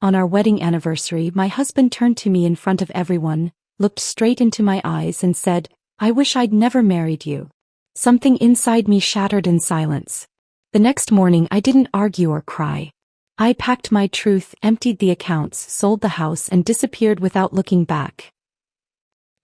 On our wedding anniversary, my husband turned to me in front of everyone, looked straight into my eyes and said, "I wish I'd never married you." Something inside me shattered in silence. The next morning I didn't argue or cry. I packed my truth, emptied the accounts, sold the house and disappeared without looking back.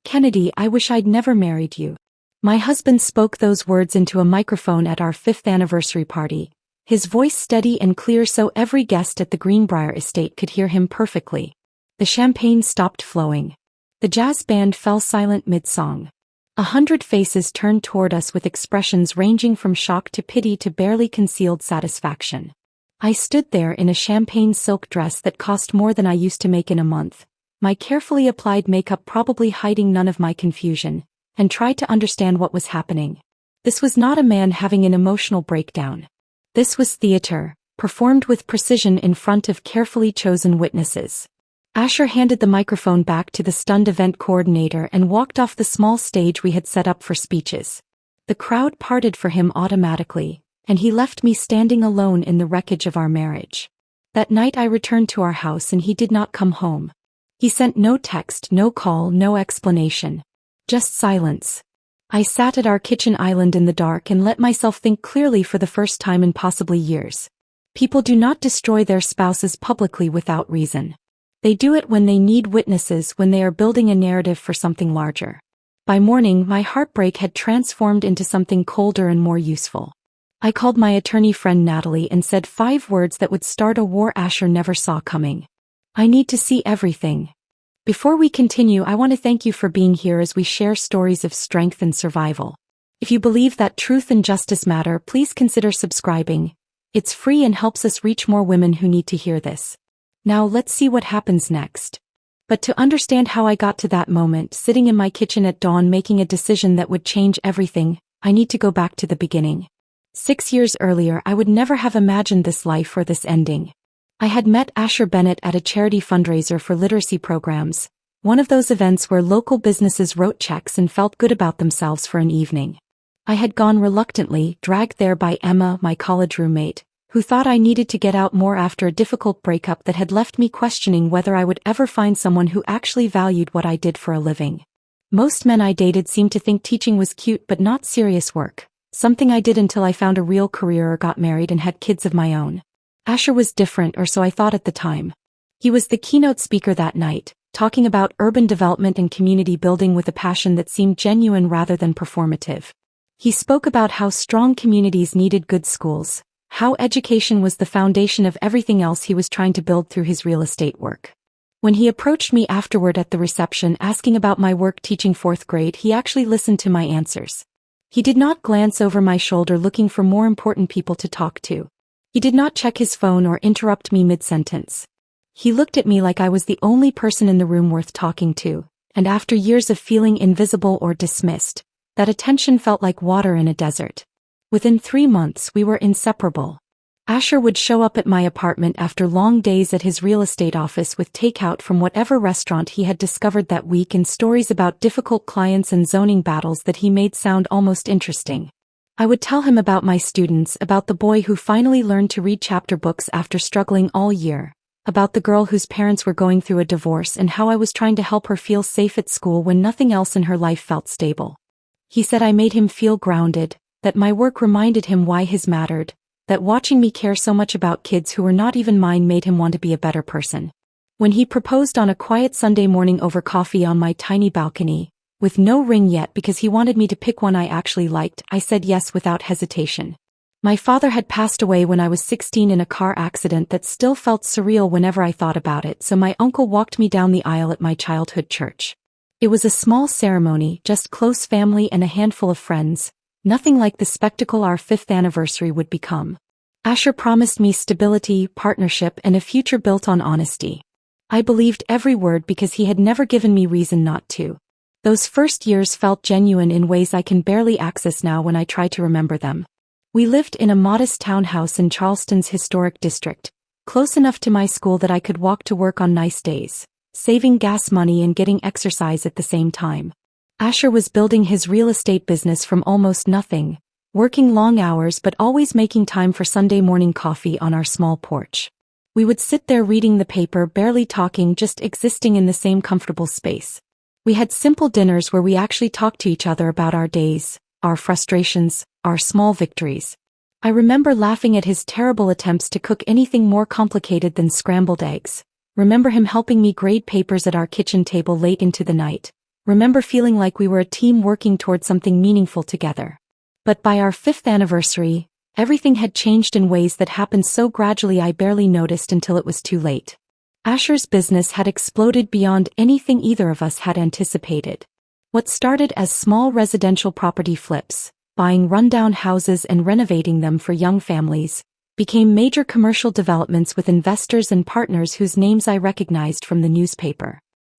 "Kennedy, I wish I'd never married you." My husband spoke those words into a microphone at our 5th anniversary party, his voice steady and clear so every guest at the Greenbrier estate could hear him perfectly. The champagne stopped flowing. The jazz band fell silent mid-song. 100 faces turned toward us with expressions ranging from shock to pity to barely concealed satisfaction. I stood there in a champagne silk dress that cost more than I used to make in a month, my carefully applied makeup probably hiding none of my confusion, and tried to understand what was happening. This was not a man having an emotional breakdown. This was theater, performed with precision in front of carefully chosen witnesses. Asher handed the microphone back to the stunned event coordinator and walked off the small stage we had set up for speeches. The crowd parted for him automatically, and he left me standing alone in the wreckage of our marriage. That night I returned to our house and he did not come home. He sent no text, no call, no explanation. Just silence. I sat at our kitchen island in the dark and let myself think clearly for the first time in possibly years. People do not destroy their spouses publicly without reason. They do it when they need witnesses, when they are building a narrative for something larger. By morning, my heartbreak had transformed into something colder and more useful. I called my attorney friend Natalie and said 5 words that would start a war Asher never saw coming. "I need to see everything." Before we continue, I want to thank you for being here as we share stories of strength and survival. If you believe that truth and justice matter, please consider subscribing. It's free and helps us reach more women who need to hear this. Now let's see what happens next. But to understand how I got to that moment, sitting in my kitchen at dawn making a decision that would change everything, I need to go back to the beginning. 6 years earlier, I would never have imagined this life or this ending. I had met Asher Bennett at a charity fundraiser for literacy programs, one of those events where local businesses wrote checks and felt good about themselves for an evening. I had gone reluctantly, dragged there by Emma, my college roommate, who thought I needed to get out more after a difficult breakup that had left me questioning whether I would ever find someone who actually valued what I did for a living. Most men I dated seemed to think teaching was cute but not serious work, something I did until I found a real career or got married and had kids of my own. Asher was different, or so I thought at the time. He was the keynote speaker that night, talking about urban development and community building with a passion that seemed genuine rather than performative. He spoke about how strong communities needed good schools, how education was the foundation of everything else he was trying to build through his real estate work. When he approached me afterward at the reception asking about my work teaching 4th grade, he actually listened to my answers. He did not glance over my shoulder looking for more important people to talk to. He did not check his phone or interrupt me mid-sentence. He looked at me like I was the only person in the room worth talking to, and after years of feeling invisible or dismissed, that attention felt like water in a desert. Within 3 months, we were inseparable. Asher would show up at my apartment after long days at his real estate office with takeout from whatever restaurant he had discovered that week and stories about difficult clients and zoning battles that he made sound almost interesting. I would tell him about my students, about the boy who finally learned to read chapter books after struggling all year, about the girl whose parents were going through a divorce and how I was trying to help her feel safe at school when nothing else in her life felt stable. He said I made him feel grounded, that my work reminded him why his mattered, that watching me care so much about kids who were not even mine made him want to be a better person. When he proposed on a quiet Sunday morning over coffee on my tiny balcony, with no ring yet because he wanted me to pick one I actually liked, I said yes without hesitation. My father had passed away when I was 16 in a car accident that still felt surreal whenever I thought about it, so my uncle walked me down the aisle at my childhood church. It was a small ceremony, just close family and a handful of friends, nothing like the spectacle our 5th anniversary would become. Asher promised me stability, partnership, and a future built on honesty. I believed every word because he had never given me reason not to. Those first years felt genuine in ways I can barely access now when I try to remember them. We lived in a modest townhouse in Charleston's historic district, close enough to my school that I could walk to work on nice days, saving gas money and getting exercise at the same time. Asher was building his real estate business from almost nothing, working long hours but always making time for Sunday morning coffee on our small porch. We would sit there reading the paper, barely talking, just existing in the same comfortable space. We had simple dinners where we actually talked to each other about our days, our frustrations, our small victories. I remember laughing at his terrible attempts to cook anything more complicated than scrambled eggs. Remember him helping me grade papers at our kitchen table late into the night. Remember feeling like we were a team working toward something meaningful together. But by our 5th anniversary, everything had changed in ways that happened so gradually I barely noticed until it was too late. Asher's business had exploded beyond anything either of us had anticipated. What started as small residential property flips, buying rundown houses and renovating them for young families, became major commercial developments with investors and partners whose names I recognized from the newspaper.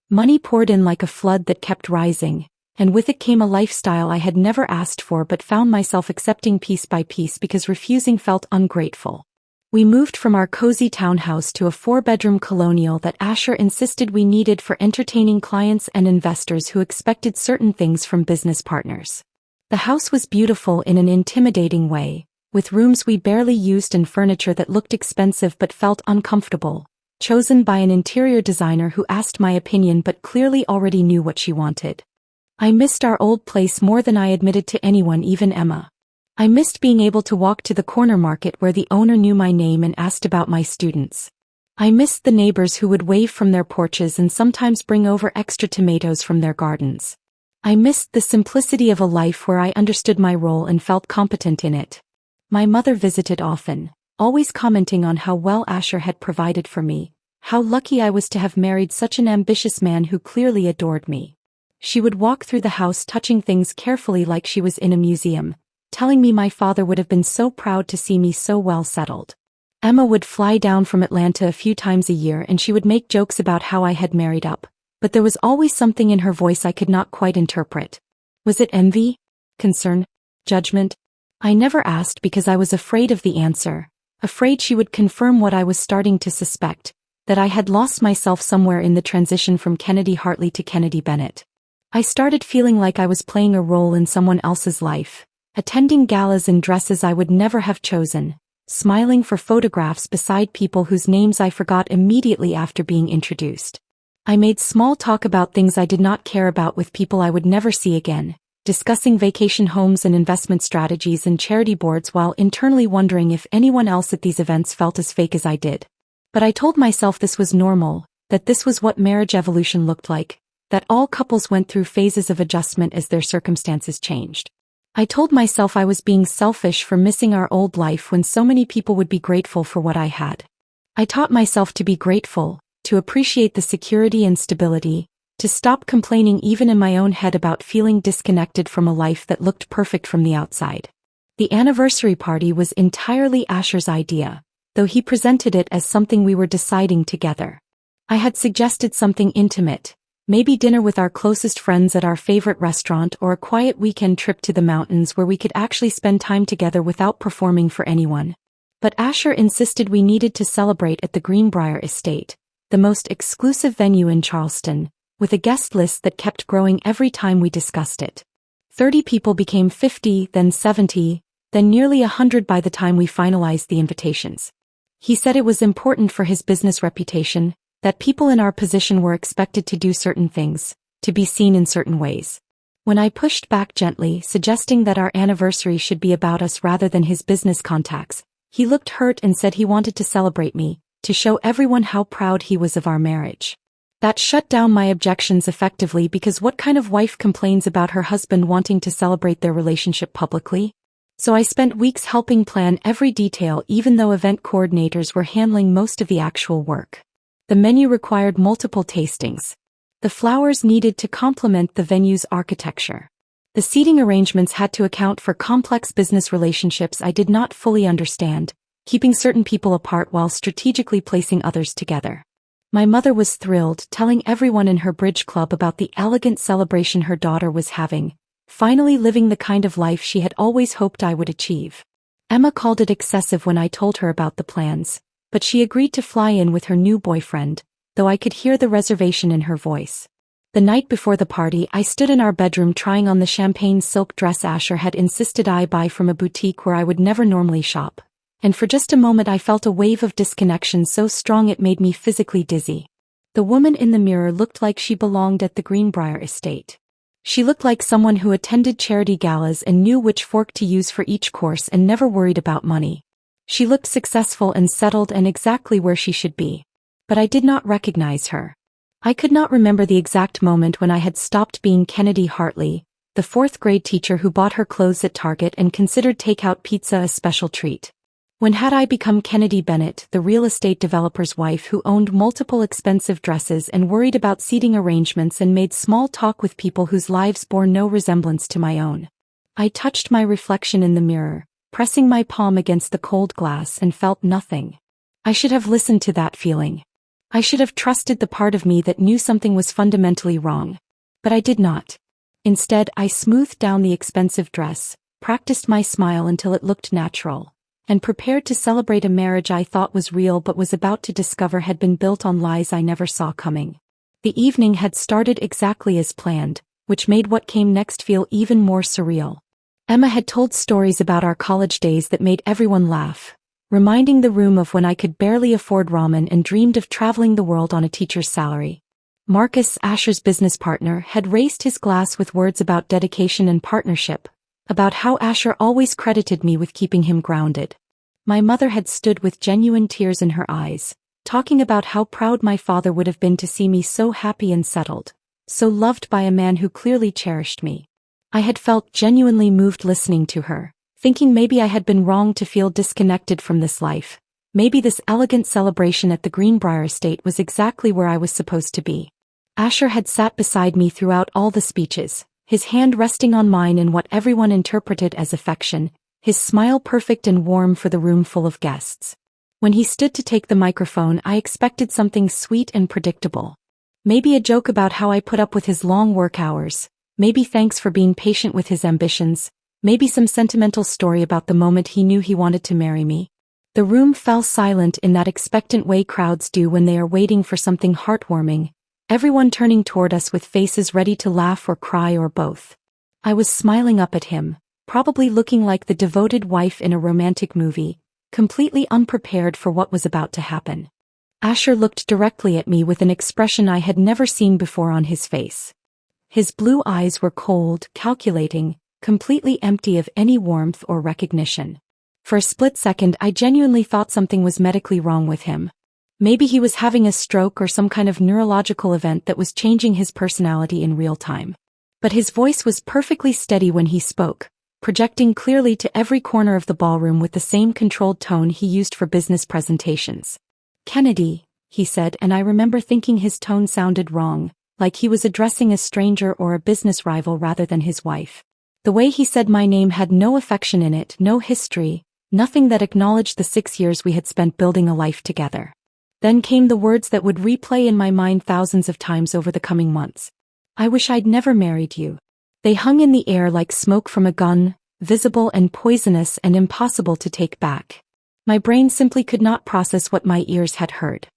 Money poured in like a flood that kept rising, and with it came a lifestyle I had never asked for but found myself accepting piece by piece because refusing felt ungrateful. We moved from our cozy townhouse to a 4-bedroom colonial that Asher insisted we needed for entertaining clients and investors who expected certain things from business partners. The house was beautiful in an intimidating way, with rooms we barely used and furniture that looked expensive but felt uncomfortable, chosen by an interior designer who asked my opinion but clearly already knew what she wanted. I missed our old place more than I admitted to anyone, even Emma. I missed being able to walk to the corner market where the owner knew my name and asked about my students. I missed the neighbors who would wave from their porches and sometimes bring over extra tomatoes from their gardens. I missed the simplicity of a life where I understood my role and felt competent in it. My mother visited often, always commenting on how well Asher had provided for me, how lucky I was to have married such an ambitious man who clearly adored me. She would walk through the house touching things carefully like she was in a museum, telling me my father would have been so proud to see me so well settled. Emma would fly down from Atlanta a few times a year and she would make jokes about how I had married up, but there was always something in her voice I could not quite interpret. Was it envy? Concern? Judgment? I never asked because I was afraid of the answer, afraid she would confirm what I was starting to suspect, that I had lost myself somewhere in the transition from Kennedy Hartley to Kennedy Bennett. I started feeling like I was playing a role in someone else's life, attending galas in dresses I would never have chosen, smiling for photographs beside people whose names I forgot immediately after being introduced. I made small talk about things I did not care about with people I would never see again, discussing vacation homes and investment strategies and charity boards while internally wondering if anyone else at these events felt as fake as I did. But I told myself this was normal, that this was what marriage evolution looked like, that all couples went through phases of adjustment as their circumstances changed. I told myself I was being selfish for missing our old life when so many people would be grateful for what I had. I taught myself to be grateful, to appreciate the security and stability, to stop complaining even in my own head about feeling disconnected from a life that looked perfect from the outside. The anniversary party was entirely Asher's idea, though he presented it as something we were deciding together. I had suggested something intimate, maybe dinner with our closest friends at our favorite restaurant or a quiet weekend trip to the mountains where we could actually spend time together without performing for anyone. But Asher insisted we needed to celebrate at the Greenbrier Estate, the most exclusive venue in Charleston, with a guest list that kept growing every time we discussed it. 30 people became 50, then 70, then nearly 100 by the time we finalized the invitations. He said it was important for his business reputation, that people in our position were expected to do certain things, to be seen in certain ways. When I pushed back gently, suggesting that our anniversary should be about us rather than his business contacts, he looked hurt and said he wanted to celebrate me, to show everyone how proud he was of our marriage. That shut down my objections effectively because what kind of wife complains about her husband wanting to celebrate their relationship publicly? So I spent weeks helping plan every detail even though event coordinators were handling most of the actual work. The menu required multiple tastings. The flowers needed to complement the venue's architecture. The seating arrangements had to account for complex business relationships I did not fully understand, keeping certain people apart while strategically placing others together. My mother was thrilled, telling everyone in her bridge club about the elegant celebration her daughter was having, finally living the kind of life she had always hoped I would achieve. Emma called it excessive when I told her about the plans, but she agreed to fly in with her new boyfriend, though I could hear the reservation in her voice. The night before the party, I stood in our bedroom trying on the champagne silk dress Asher had insisted I buy from a boutique where I would never normally shop, And for just a moment I felt a wave of disconnection so strong it made me physically dizzy. The woman in the mirror looked like she belonged at the Greenbrier estate. She looked like someone who attended charity galas and knew which fork to use for each course and never worried about money. She looked successful and settled and exactly where she should be. But I did not recognize her. I could not remember the exact moment when I had stopped being Kennedy Hartley, the fourth-grade teacher who bought her clothes at Target and considered takeout pizza a special treat. When had I become Kennedy Bennett, the real estate developer's wife who owned multiple expensive dresses and worried about seating arrangements and made small talk with people whose lives bore no resemblance to my own? I touched my reflection in the mirror, pressing my palm against the cold glass, and felt nothing. I should have listened to that feeling. I should have trusted the part of me that knew something was fundamentally wrong. But I did not. Instead, I smoothed down the expensive dress, practiced my smile until it looked natural, and prepared to celebrate a marriage I thought was real but was about to discover had been built on lies I never saw coming. The evening had started exactly as planned, which made what came next feel even more surreal. Emma had told stories about our college days that made everyone laugh, reminding the room of when I could barely afford ramen and dreamed of traveling the world on a teacher's salary. Marcus, Asher's business partner, had raised his glass with words about dedication and partnership, about how Asher always credited me with keeping him grounded. My mother had stood with genuine tears in her eyes, talking about how proud my father would have been to see me so happy and settled, so loved by a man who clearly cherished me. I had felt genuinely moved listening to her, thinking maybe I had been wrong to feel disconnected from this life. Maybe this elegant celebration at the Greenbrier estate was exactly where I was supposed to be. Asher had sat beside me throughout all the speeches, his hand resting on mine in what everyone interpreted as affection, his smile perfect and warm for the room full of guests. When he stood to take the microphone, I expected something sweet and predictable. Maybe a joke about how I put up with his long work hours, maybe thanks for being patient with his ambitions, maybe some sentimental story about the moment he knew he wanted to marry me. The room fell silent in that expectant way crowds do when they are waiting for something heartwarming, everyone turning toward us with faces ready to laugh or cry or both. I was smiling up at him, probably looking like the devoted wife in a romantic movie, completely unprepared for what was about to happen. Asher looked directly at me with an expression I had never seen before on his face. His blue eyes were cold, calculating, completely empty of any warmth or recognition. For a split second I genuinely thought something was medically wrong with him. Maybe he was having a stroke or some kind of neurological event that was changing his personality in real time. But his voice was perfectly steady when he spoke, projecting clearly to every corner of the ballroom with the same controlled tone he used for business presentations. "Kennedy," he said, and I remember thinking his tone sounded wrong, like he was addressing a stranger or a business rival rather than his wife. The way he said my name had no affection in it, no history, nothing that acknowledged the 6 years we had spent building a life together. Then came the words that would replay in my mind thousands of times over the coming months. "I wish I'd never married you." They hung in the air like smoke from a gun, visible and poisonous and impossible to take back. My brain simply could not process what my ears had heard.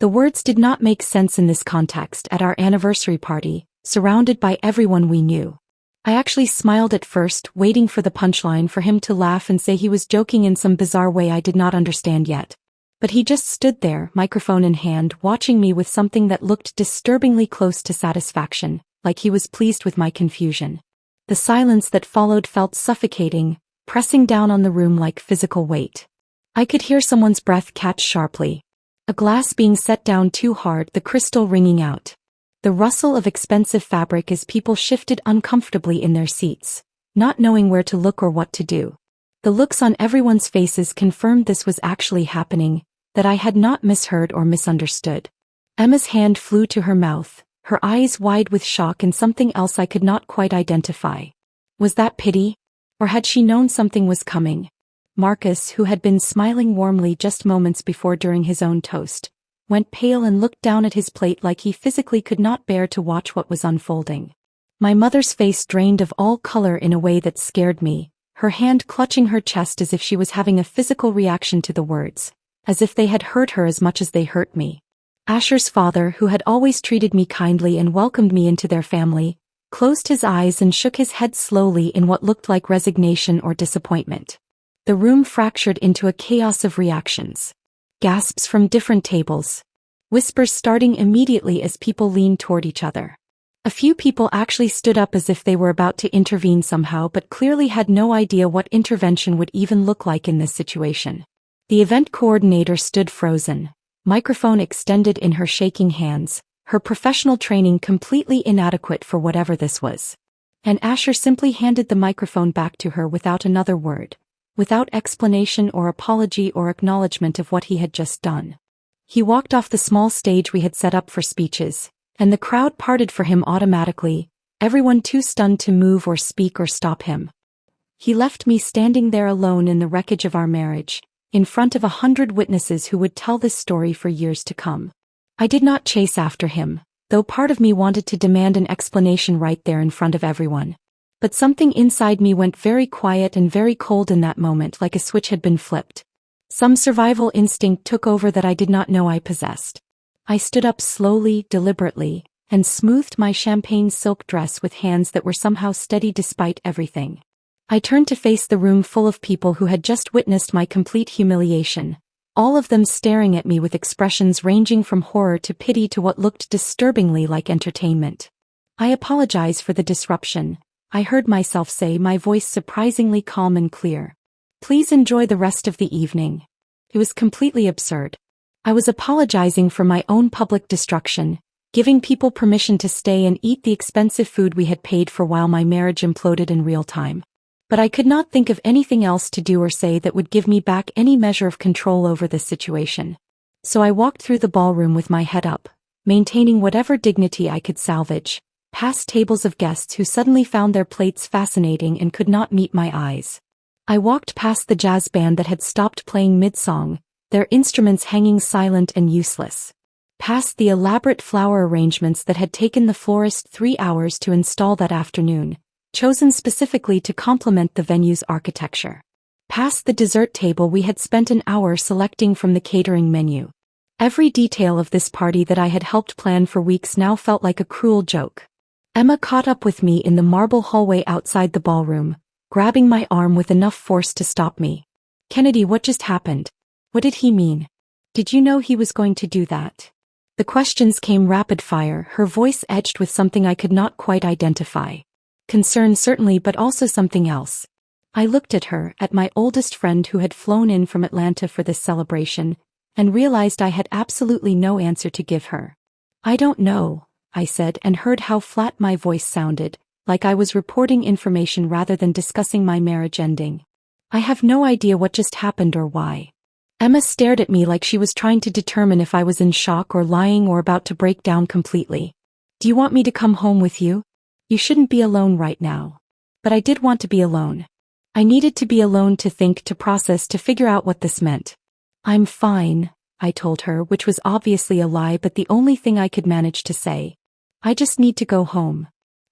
The words did not make sense in this context at our anniversary party, surrounded by everyone we knew. I actually smiled at first, waiting for the punchline for him to laugh and say he was joking in some bizarre way I did not understand yet. But he just stood there, microphone in hand, watching me with something that looked disturbingly close to satisfaction, like he was pleased with my confusion. The silence that followed felt suffocating, pressing down on the room like physical weight. I could hear someone's breath catch sharply. A glass being set down too hard, the crystal ringing out. The rustle of expensive fabric as people shifted uncomfortably in their seats, not knowing where to look or what to do. The looks on everyone's faces confirmed this was actually happening, that I had not misheard or misunderstood. Emma's hand flew to her mouth, her eyes wide with shock and something else I could not quite identify. Was that pity? Or had she known something was coming? Marcus, who had been smiling warmly just moments before during his own toast, went pale and looked down at his plate like he physically could not bear to watch what was unfolding. My mother's face drained of all color in a way that scared me, her hand clutching her chest as if she was having a physical reaction to the words, as if they had hurt her as much as they hurt me. Asher's father, who had always treated me kindly and welcomed me into their family, closed his eyes and shook his head slowly in what looked like resignation or disappointment. The room fractured into a chaos of reactions. Gasps from different tables. Whispers starting immediately as people leaned toward each other. A few people actually stood up as if they were about to intervene somehow but clearly had no idea what intervention would even look like in this situation. The event coordinator stood frozen, microphone extended in her shaking hands, her professional training completely inadequate for whatever this was. And Asher simply handed the microphone back to her without another word, without explanation or apology or acknowledgement of what he had just done. He walked off the small stage we had set up for speeches, and the crowd parted for him automatically, everyone too stunned to move or speak or stop him. He left me standing there alone in the wreckage of our marriage, in front of 100 witnesses who would tell this story for years to come. I did not chase after him, though part of me wanted to demand an explanation right there in front of everyone. But something inside me went very quiet and very cold in that moment, like a switch had been flipped. Some survival instinct took over that I did not know I possessed. I stood up slowly, deliberately, and smoothed my champagne silk dress with hands that were somehow steady despite everything. I turned to face the room full of people who had just witnessed my complete humiliation, all of them staring at me with expressions ranging from horror to pity to what looked disturbingly like entertainment. I apologize for the disruption, I heard myself say, my voice surprisingly calm and clear. Please enjoy the rest of the evening. It was completely absurd. I was apologizing for my own public destruction, giving people permission to stay and eat the expensive food we had paid for while my marriage imploded in real time. But I could not think of anything else to do or say that would give me back any measure of control over this situation. So I walked through the ballroom with my head up, maintaining whatever dignity I could salvage, past tables of guests who suddenly found their plates fascinating and could not meet my eyes. I walked past the jazz band that had stopped playing mid-song, their instruments hanging silent and useless. Past the elaborate flower arrangements that had taken the florist 3 hours to install that afternoon, chosen specifically to complement the venue's architecture. Past the dessert table we had spent an hour selecting from the catering menu. Every detail of this party that I had helped plan for weeks now felt like a cruel joke. Emma caught up with me in the marble hallway outside the ballroom, grabbing my arm with enough force to stop me. Kennedy, what just happened? What did he mean? Did you know he was going to do that? The questions came rapid fire, her voice edged with something I could not quite identify. Concern certainly, but also something else. I looked at her, at my oldest friend who had flown in from Atlanta for this celebration, and realized I had absolutely no answer to give her. I don't know, I said, and heard how flat my voice sounded, like I was reporting information rather than discussing my marriage ending. I have no idea what just happened or why. Emma stared at me like she was trying to determine if I was in shock or lying or about to break down completely. Do you want me to come home with you? You shouldn't be alone right now. But I did want to be alone. I needed to be alone to think, to process, to figure out what this meant. I'm fine, I told her, which was obviously a lie but the only thing I could manage to say. I just need to go home.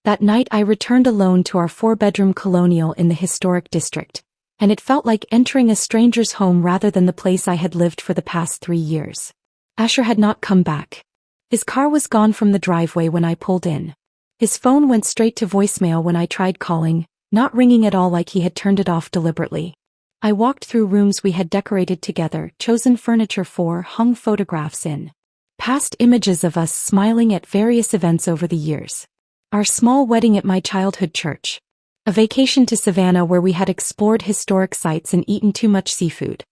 That night I returned alone to our 4-bedroom colonial in the historic district, and it felt like entering a stranger's home rather than the place I had lived for the past 3 years. Asher had not come back. His car was gone from the driveway when I pulled in. His phone went straight to voicemail when I tried calling, not ringing at all, like he had turned it off deliberately. I walked through rooms we had decorated together, chosen furniture for, hung photographs in. Past images of us smiling at various events over the years. Our small wedding at my childhood church. A vacation to Savannah where we had explored historic sites and eaten too much seafood.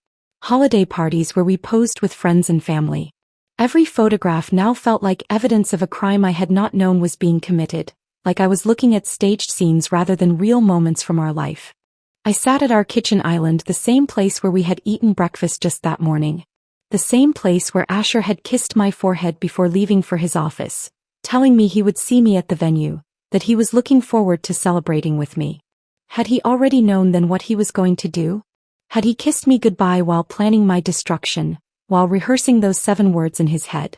Holiday parties where we posed with friends and family. Every photograph now felt like evidence of a crime I had not known was being committed, like I was looking at staged scenes rather than real moments from our life. I sat at our kitchen island, the same place where we had eaten breakfast just that morning. The same place where Asher had kissed my forehead before leaving for his office, telling me he would see me at the venue, that he was looking forward to celebrating with me. Had he already known then what he was going to do? Had he kissed me goodbye while planning my destruction, while rehearsing those 7 words in his head?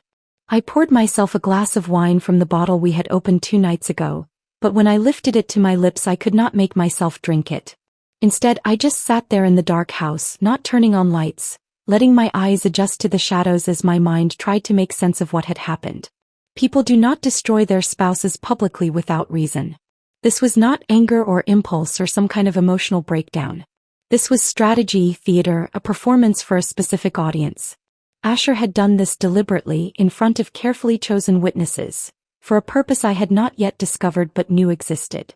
I poured myself a glass of wine from the bottle we had opened 2 nights ago, but when I lifted it to my lips I could not make myself drink it. Instead, I just sat there in the dark house, not turning on lights, letting my eyes adjust to the shadows as my mind tried to make sense of what had happened. People do not destroy their spouses publicly without reason. This was not anger or impulse or some kind of emotional breakdown. This was strategy, theater, a performance for a specific audience. Asher had done this deliberately in front of carefully chosen witnesses, for a purpose I had not yet discovered but knew existed.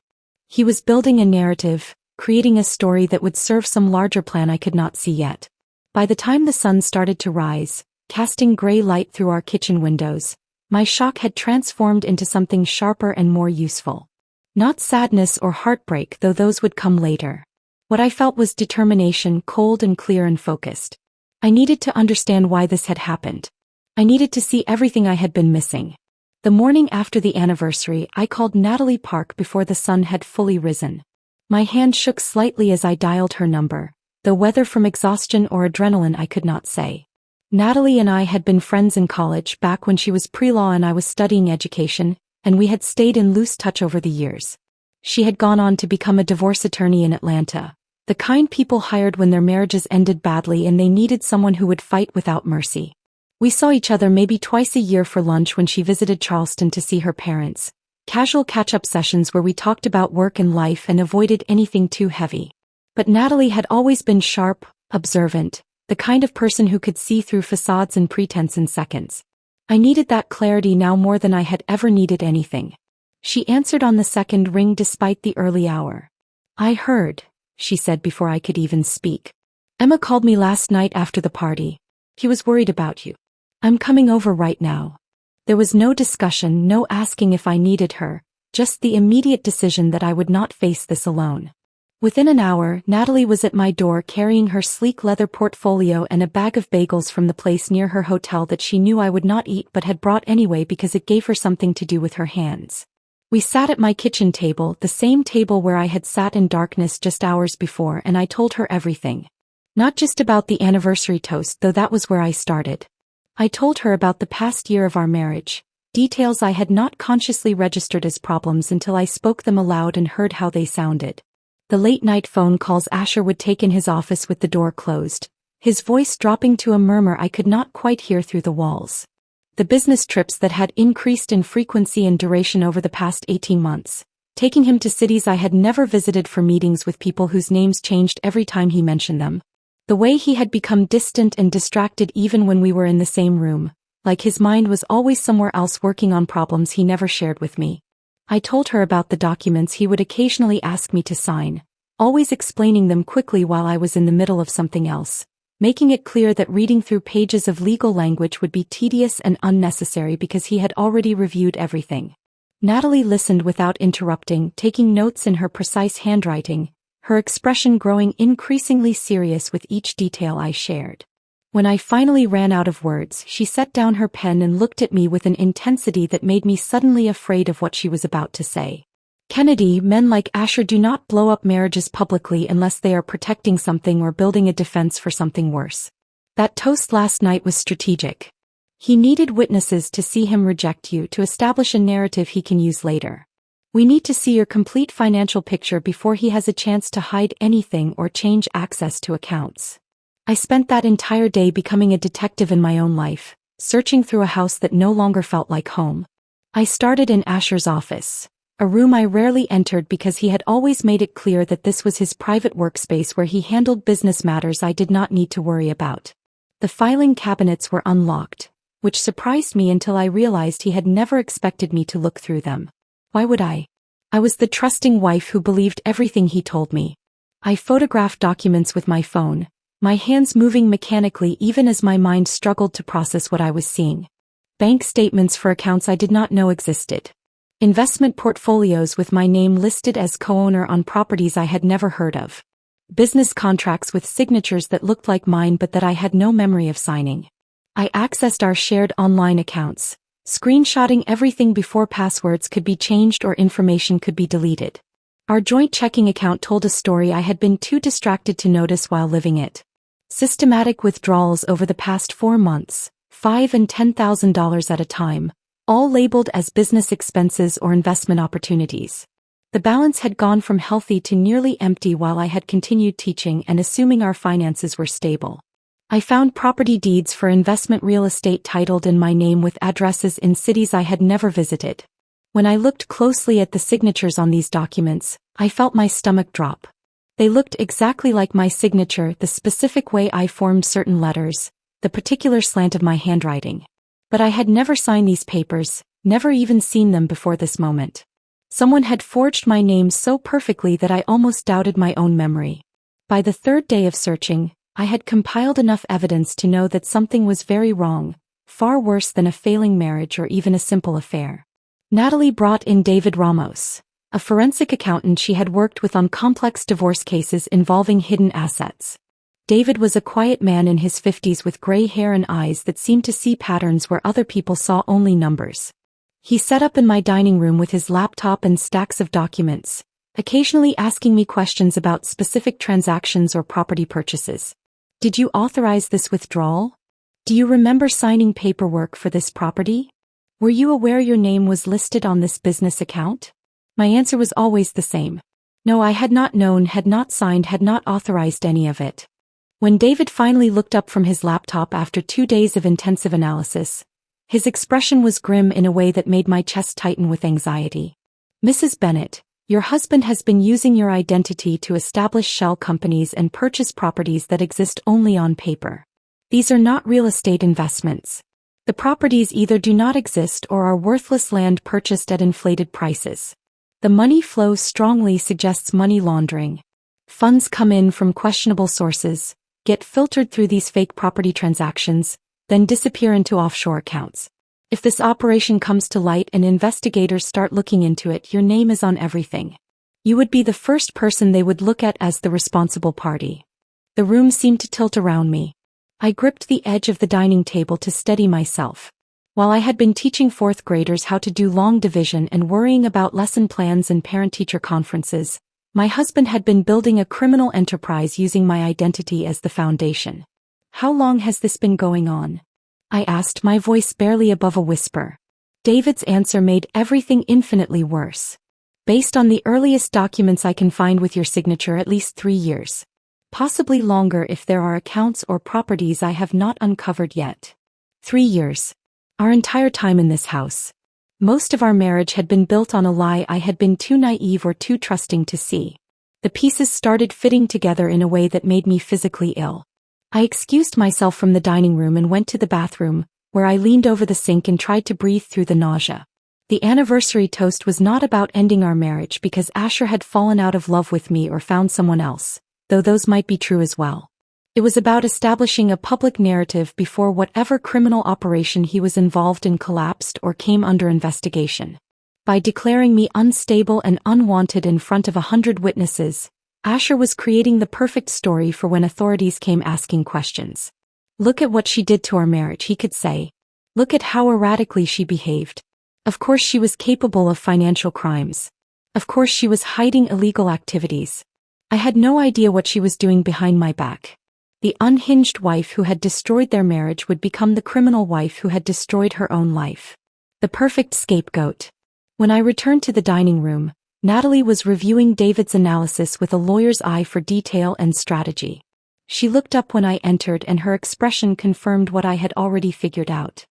He was building a narrative, creating a story that would serve some larger plan I could not see yet. By the time the sun started to rise, casting gray light through our kitchen windows, my shock had transformed into something sharper and more useful. Not sadness or heartbreak, though those would come later. What I felt was determination, cold and clear and focused. I needed to understand why this had happened. I needed to see everything I had been missing. The morning after the anniversary, I called Natalie Park before the sun had fully risen. My hand shook slightly as I dialed her number, though whether from exhaustion or adrenaline I could not say. Natalie and I had been friends in college back when she was pre-law and I was studying education, and we had stayed in loose touch over the years. She had gone on to become a divorce attorney in Atlanta, the kind people hired when their marriages ended badly and they needed someone who would fight without mercy. We saw each other maybe twice a year for lunch when she visited Charleston to see her parents, casual catch-up sessions where we talked about work and life and avoided anything too heavy. But Natalie had always been sharp, observant, the kind of person who could see through facades and pretense in seconds. I needed that clarity now more than I had ever needed anything. She answered on the second ring despite the early hour. "I heard," she said before I could even speak. "Emma called me last night after the party. He was worried about you. I'm coming over right now." There was no discussion, no asking if I needed her, just the immediate decision that I would not face this alone. Within an hour, Natalie was at my door carrying her sleek leather portfolio and a bag of bagels from the place near her hotel that she knew I would not eat but had brought anyway because it gave her something to do with her hands. We sat at my kitchen table, the same table where I had sat in darkness just hours before, and I told her everything. Not just about the anniversary toast, though that was where I started. I told her about the past year of our marriage, details I had not consciously registered as problems until I spoke them aloud and heard how they sounded. The late-night phone calls Asher would take in his office with the door closed, his voice dropping to a murmur I could not quite hear through the walls. The business trips that had increased in frequency and duration over the past 18 months, taking him to cities I had never visited for meetings with people whose names changed every time he mentioned them. The way he had become distant and distracted even when we were in the same room, like his mind was always somewhere else working on problems he never shared with me. I told her about the documents he would occasionally ask me to sign, always explaining them quickly while I was in the middle of something else, making it clear that reading through pages of legal language would be tedious and unnecessary because he had already reviewed everything. Natalie listened without interrupting, taking notes in her precise handwriting, her expression growing increasingly serious with each detail I shared. When I finally ran out of words, she set down her pen and looked at me with an intensity that made me suddenly afraid of what she was about to say. "Kennedy, men like Asher do not blow up marriages publicly unless they are protecting something or building a defense for something worse. That toast last night was strategic. He needed witnesses to see him reject you to establish a narrative he can use later. We need to see your complete financial picture before he has a chance to hide anything or change access to accounts." I spent that entire day becoming a detective in my own life, searching through a house that no longer felt like home. I started in Asher's office, a room I rarely entered because he had always made it clear that this was his private workspace where he handled business matters I did not need to worry about. The filing cabinets were unlocked, which surprised me until I realized he had never expected me to look through them. Why would I? I was the trusting wife who believed everything he told me. I photographed documents with my phone, my hands moving mechanically even as my mind struggled to process what I was seeing. Bank statements for accounts I did not know existed. Investment portfolios with my name listed as co-owner on properties I had never heard of. Business contracts with signatures that looked like mine but that I had no memory of signing. I accessed our shared online accounts, screenshotting everything before passwords could be changed or information could be deleted. Our joint checking account told a story I had been too distracted to notice while living it. Systematic withdrawals over the past 4 months, $5,000 and $10,000 at a time, all labeled as business expenses or investment opportunities. The balance had gone from healthy to nearly empty while I had continued teaching and assuming our finances were stable. I found property deeds for investment real estate titled in my name with addresses in cities I had never visited. When I looked closely at the signatures on these documents, I felt my stomach drop. They looked exactly like my signature, the specific way I formed certain letters, the particular slant of my handwriting. But I had never signed these papers, never even seen them before this moment. Someone had forged my name so perfectly that I almost doubted my own memory. By the third day of searching, I had compiled enough evidence to know that something was very wrong, far worse than a failing marriage or even a simple affair. Natalie brought in David Ramos, a forensic accountant she had worked with on complex divorce cases involving hidden assets. David was a quiet man in his 50s with gray hair and eyes that seemed to see patterns where other people saw only numbers. He sat up in my dining room with his laptop and stacks of documents, occasionally asking me questions about specific transactions or property purchases. Did you authorize this withdrawal? Do you remember signing paperwork for this property? Were you aware your name was listed on this business account? My answer was always the same. No, I had not known, had not signed, had not authorized any of it. When David finally looked up from his laptop after 2 days of intensive analysis, his expression was grim in a way that made my chest tighten with anxiety. Mrs. Bennett, your husband has been using your identity to establish shell companies and purchase properties that exist only on paper. These are not real estate investments. The properties either do not exist or are worthless land purchased at inflated prices. The money flow strongly suggests money laundering. Funds come in from questionable sources, get filtered through these fake property transactions, then disappear into offshore accounts. If this operation comes to light and investigators start looking into it, your name is on everything. You would be the first person they would look at as the responsible party. The room seemed to tilt around me. I gripped the edge of the dining table to steady myself. While I had been teaching fourth graders how to do long division and worrying about lesson plans and parent-teacher conferences, my husband had been building a criminal enterprise using my identity as the foundation. How long has this been going on? I asked, my voice barely above a whisper. David's answer made everything infinitely worse. Based on the earliest documents I can find with your signature, at least 3 years. Possibly longer if there are accounts or properties I have not uncovered yet. 3 years. Our entire time in this house. Most of our marriage had been built on a lie I had been too naive or too trusting to see. The pieces started fitting together in a way that made me physically ill. I excused myself from the dining room and went to the bathroom, where I leaned over the sink and tried to breathe through the nausea. The anniversary toast was not about ending our marriage because Asher had fallen out of love with me or found someone else, though those might be true as well. It was about establishing a public narrative before whatever criminal operation he was involved in collapsed or came under investigation. By declaring me unstable and unwanted in front of 100 witnesses, Asher was creating the perfect story for when authorities came asking questions. Look at what she did to our marriage, he could say. Look at how erratically she behaved. Of course she was capable of financial crimes. Of course she was hiding illegal activities. I had no idea what she was doing behind my back. The unhinged wife who had destroyed their marriage would become the criminal wife who had destroyed her own life. The perfect scapegoat. When I returned to the dining room, Natalie was reviewing David's analysis with a lawyer's eye for detail and strategy. She looked up when I entered and her expression confirmed what I had already figured out.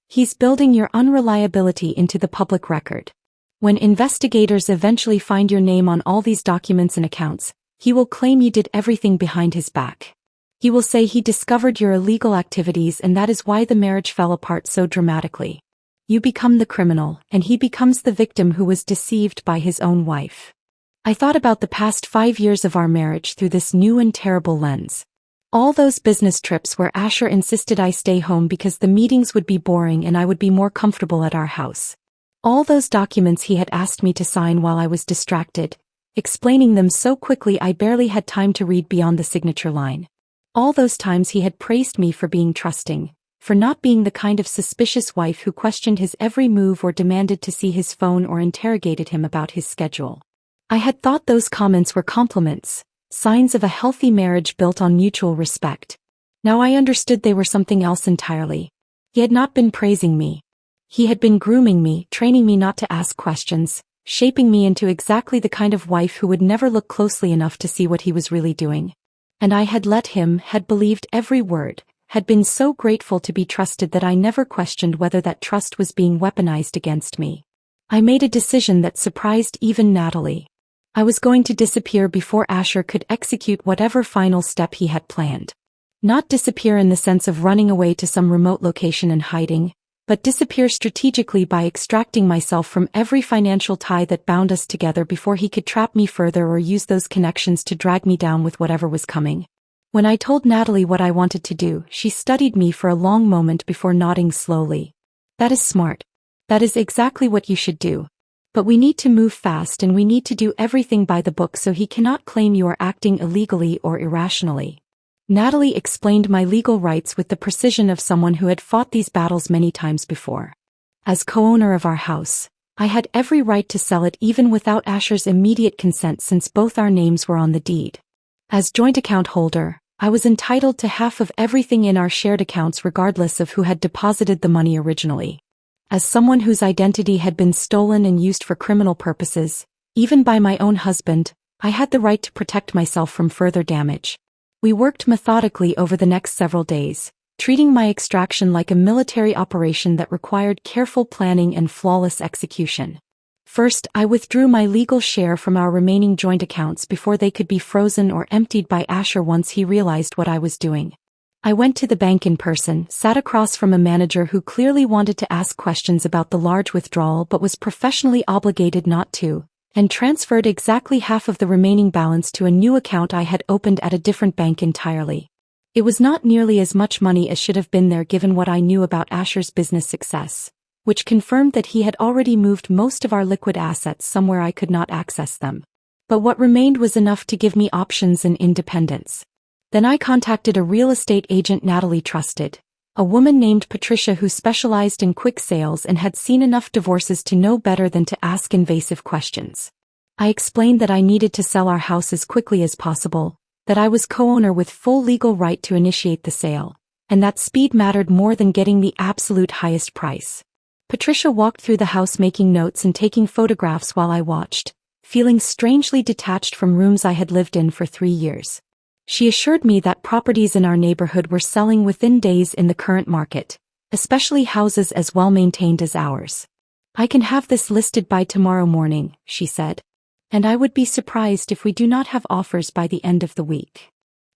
He's building your unreliability into the public record. When investigators eventually find your name on all these documents and accounts, he will claim you did everything behind his back. He will say he discovered your illegal activities and that is why the marriage fell apart so dramatically. You become the criminal, and he becomes the victim who was deceived by his own wife. I thought about the past 5 years of our marriage through this new and terrible lens. All those business trips where Asher insisted I stay home because the meetings would be boring and I would be more comfortable at our house. All those documents he had asked me to sign while I was distracted, explaining them so quickly I barely had time to read beyond the signature line. All those times he had praised me for being trusting, for not being the kind of suspicious wife who questioned his every move or demanded to see his phone or interrogated him about his schedule. I had thought those comments were compliments, signs of a healthy marriage built on mutual respect. Now I understood they were something else entirely. He had not been praising me. He had been grooming me, training me not to ask questions, shaping me into exactly the kind of wife who would never look closely enough to see what he was really doing. And I had let him, had believed every word, had been so grateful to be trusted that I never questioned whether that trust was being weaponized against me. I made a decision that surprised even Natalie. I was going to disappear before Asher could execute whatever final step he had planned. Not disappear in the sense of running away to some remote location and hiding, but disappear strategically by extracting myself from every financial tie that bound us together before he could trap me further or use those connections to drag me down with whatever was coming. When I told Natalie what I wanted to do, she studied me for a long moment before nodding slowly. That is smart. That is exactly what you should do. But we need to move fast and we need to do everything by the book so he cannot claim you are acting illegally or irrationally. Natalie explained my legal rights with the precision of someone who had fought these battles many times before. As co-owner of our house, I had every right to sell it even without Asher's immediate consent since both our names were on the deed. As joint account holder, I was entitled to half of everything in our shared accounts regardless of who had deposited the money originally. As someone whose identity had been stolen and used for criminal purposes, even by my own husband, I had the right to protect myself from further damage. We worked methodically over the next several days, treating my extraction like a military operation that required careful planning and flawless execution. First, I withdrew my legal share from our remaining joint accounts before they could be frozen or emptied by Asher once he realized what I was doing. I went to the bank in person, sat across from a manager who clearly wanted to ask questions about the large withdrawal but was professionally obligated not to, and transferred exactly half of the remaining balance to a new account I had opened at a different bank entirely. It was not nearly as much money as should have been there given what I knew about Asher's business success, which confirmed that he had already moved most of our liquid assets somewhere I could not access them. But what remained was enough to give me options and independence. Then I contacted a real estate agent Natalie trusted, a woman named Patricia who specialized in quick sales and had seen enough divorces to know better than to ask invasive questions. I explained that I needed to sell our house as quickly as possible, that I was co-owner with full legal right to initiate the sale, and that speed mattered more than getting the absolute highest price. Patricia walked through the house making notes and taking photographs while I watched, feeling strangely detached from rooms I had lived in for 3 years. She assured me that properties in our neighborhood were selling within days in the current market, especially houses as well-maintained as ours. I can have this listed by tomorrow morning, she said. And I would be surprised if we do not have offers by the end of the week.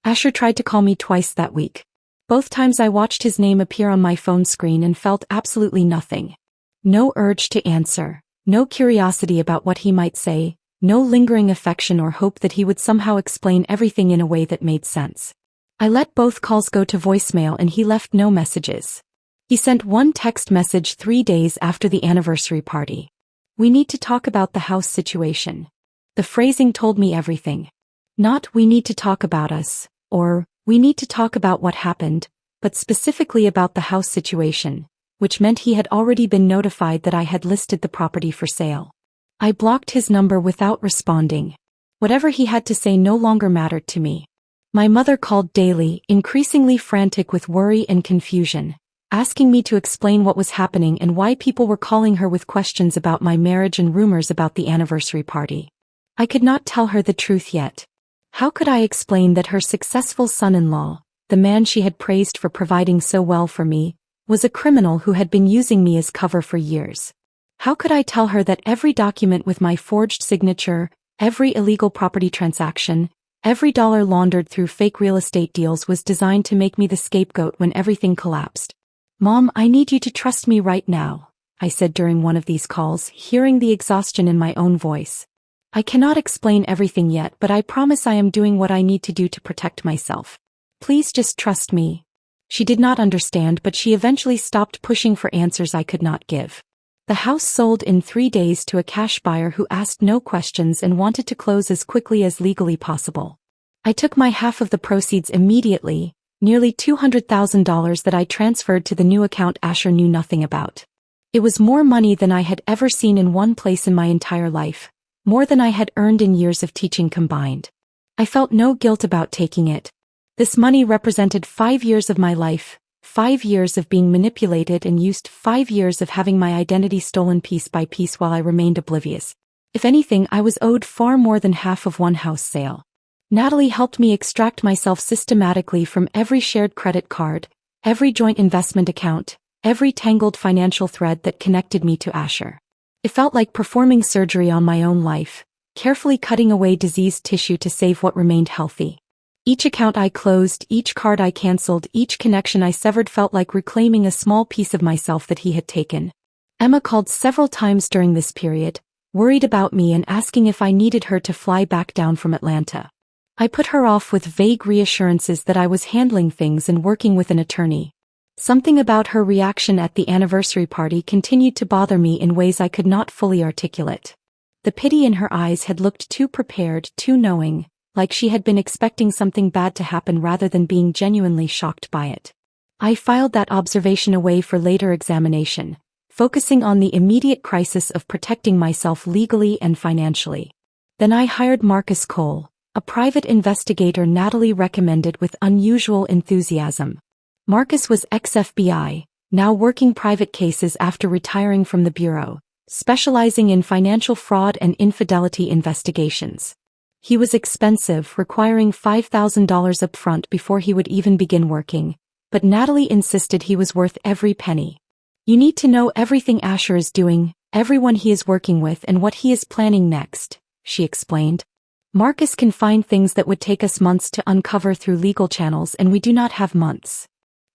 Asher tried to call me twice that week. Both times I watched his name appear on my phone screen and felt absolutely nothing. No urge to answer, no curiosity about what he might say, no lingering affection or hope that he would somehow explain everything in a way that made sense. I let both calls go to voicemail and he left no messages. He sent one text message 3 days after the anniversary party. We need to talk about the house situation. The phrasing told me everything. Not we need to talk about us, or we need to talk about what happened, but specifically about the house situation, which meant he had already been notified that I had listed the property for sale. I blocked his number without responding. Whatever he had to say no longer mattered to me. My mother called daily, increasingly frantic with worry and confusion, asking me to explain what was happening and why people were calling her with questions about my marriage and rumors about the anniversary party. I could not tell her the truth yet. How could I explain that her successful son-in-law, the man she had praised for providing so well for me, was a criminal who had been using me as cover for years? How could I tell her that every document with my forged signature, every illegal property transaction, every dollar laundered through fake real estate deals was designed to make me the scapegoat when everything collapsed? Mom, I need you to trust me right now, I said during one of these calls, hearing the exhaustion in my own voice. I cannot explain everything yet, but I promise I am doing what I need to do to protect myself. Please just trust me. She did not understand, but she eventually stopped pushing for answers I could not give. The house sold in 3 days to a cash buyer who asked no questions and wanted to close as quickly as legally possible. I took my half of the proceeds immediately, nearly $200,000 that I transferred to the new account Asher knew nothing about. It was more money than I had ever seen in one place in my entire life, more than I had earned in years of teaching combined. I felt no guilt about taking it. This money represented 5 years of my life, 5 years of being manipulated and used, 5 years of having my identity stolen piece by piece while I remained oblivious. If anything, I was owed far more than half of one house sale. Natalie helped me extract myself systematically from every shared credit card, every joint investment account, every tangled financial thread that connected me to Asher. It felt like performing surgery on my own life, carefully cutting away diseased tissue to save what remained healthy. Each account I closed, each card I canceled, each connection I severed felt like reclaiming a small piece of myself that he had taken. Emma called several times during this period, worried about me and asking if I needed her to fly back down from Atlanta. I put her off with vague reassurances that I was handling things and working with an attorney. Something about her reaction at the anniversary party continued to bother me in ways I could not fully articulate. The pity in her eyes had looked too prepared, too knowing, like she had been expecting something bad to happen rather than being genuinely shocked by it. I filed that observation away for later examination, focusing on the immediate crisis of protecting myself legally and financially. Then I hired Marcus Cole, a private investigator Natalie recommended with unusual enthusiasm. Marcus was ex-FBI, now working private cases after retiring from the bureau, specializing in financial fraud and infidelity investigations. He was expensive, requiring $5,000 upfront before he would even begin working, but Natalie insisted he was worth every penny. You need to know everything Asher is doing, everyone he is working with and what he is planning next, she explained. Marcus can find things that would take us months to uncover through legal channels and we do not have months.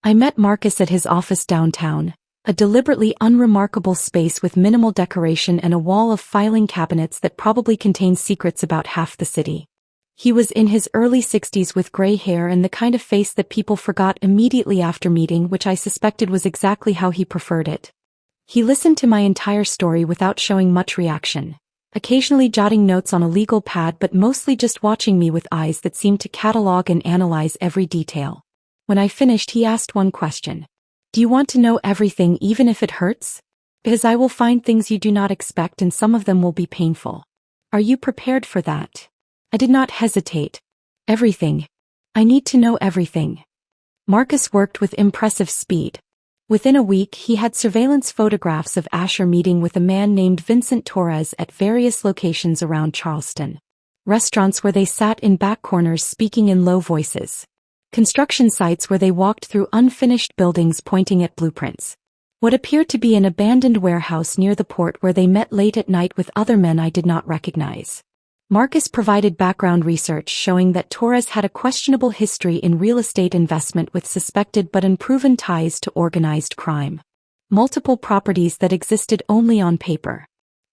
I met Marcus at his office downtown, a deliberately unremarkable space with minimal decoration and a wall of filing cabinets that probably contained secrets about half the city. He was in his early 60s with gray hair and the kind of face that people forgot immediately after meeting, which I suspected was exactly how he preferred it. He listened to my entire story without showing much reaction, occasionally jotting notes on a legal pad but mostly just watching me with eyes that seemed to catalog and analyze every detail. When I finished, he asked one question. Do you want to know everything even if it hurts? Because I will find things you do not expect and some of them will be painful. Are you prepared for that? I did not hesitate. Everything. I need to know everything. Marcus worked with impressive speed. Within a week, he had surveillance photographs of Asher meeting with a man named Vincent Torres at various locations around Charleston. Restaurants where they sat in back corners speaking in low voices. Construction sites where they walked through unfinished buildings pointing at blueprints. What appeared to be an abandoned warehouse near the port where they met late at night with other men I did not recognize. Marcus provided background research showing that Torres had a questionable history in real estate investment with suspected but unproven ties to organized crime. Multiple properties that existed only on paper.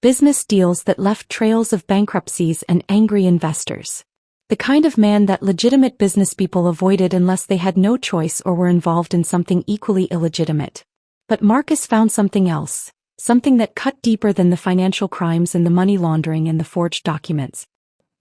Business deals that left trails of bankruptcies and angry investors. The kind of man that legitimate businesspeople avoided unless they had no choice or were involved in something equally illegitimate. But Marcus found something else. Something that cut deeper than the financial crimes and the money laundering and the forged documents.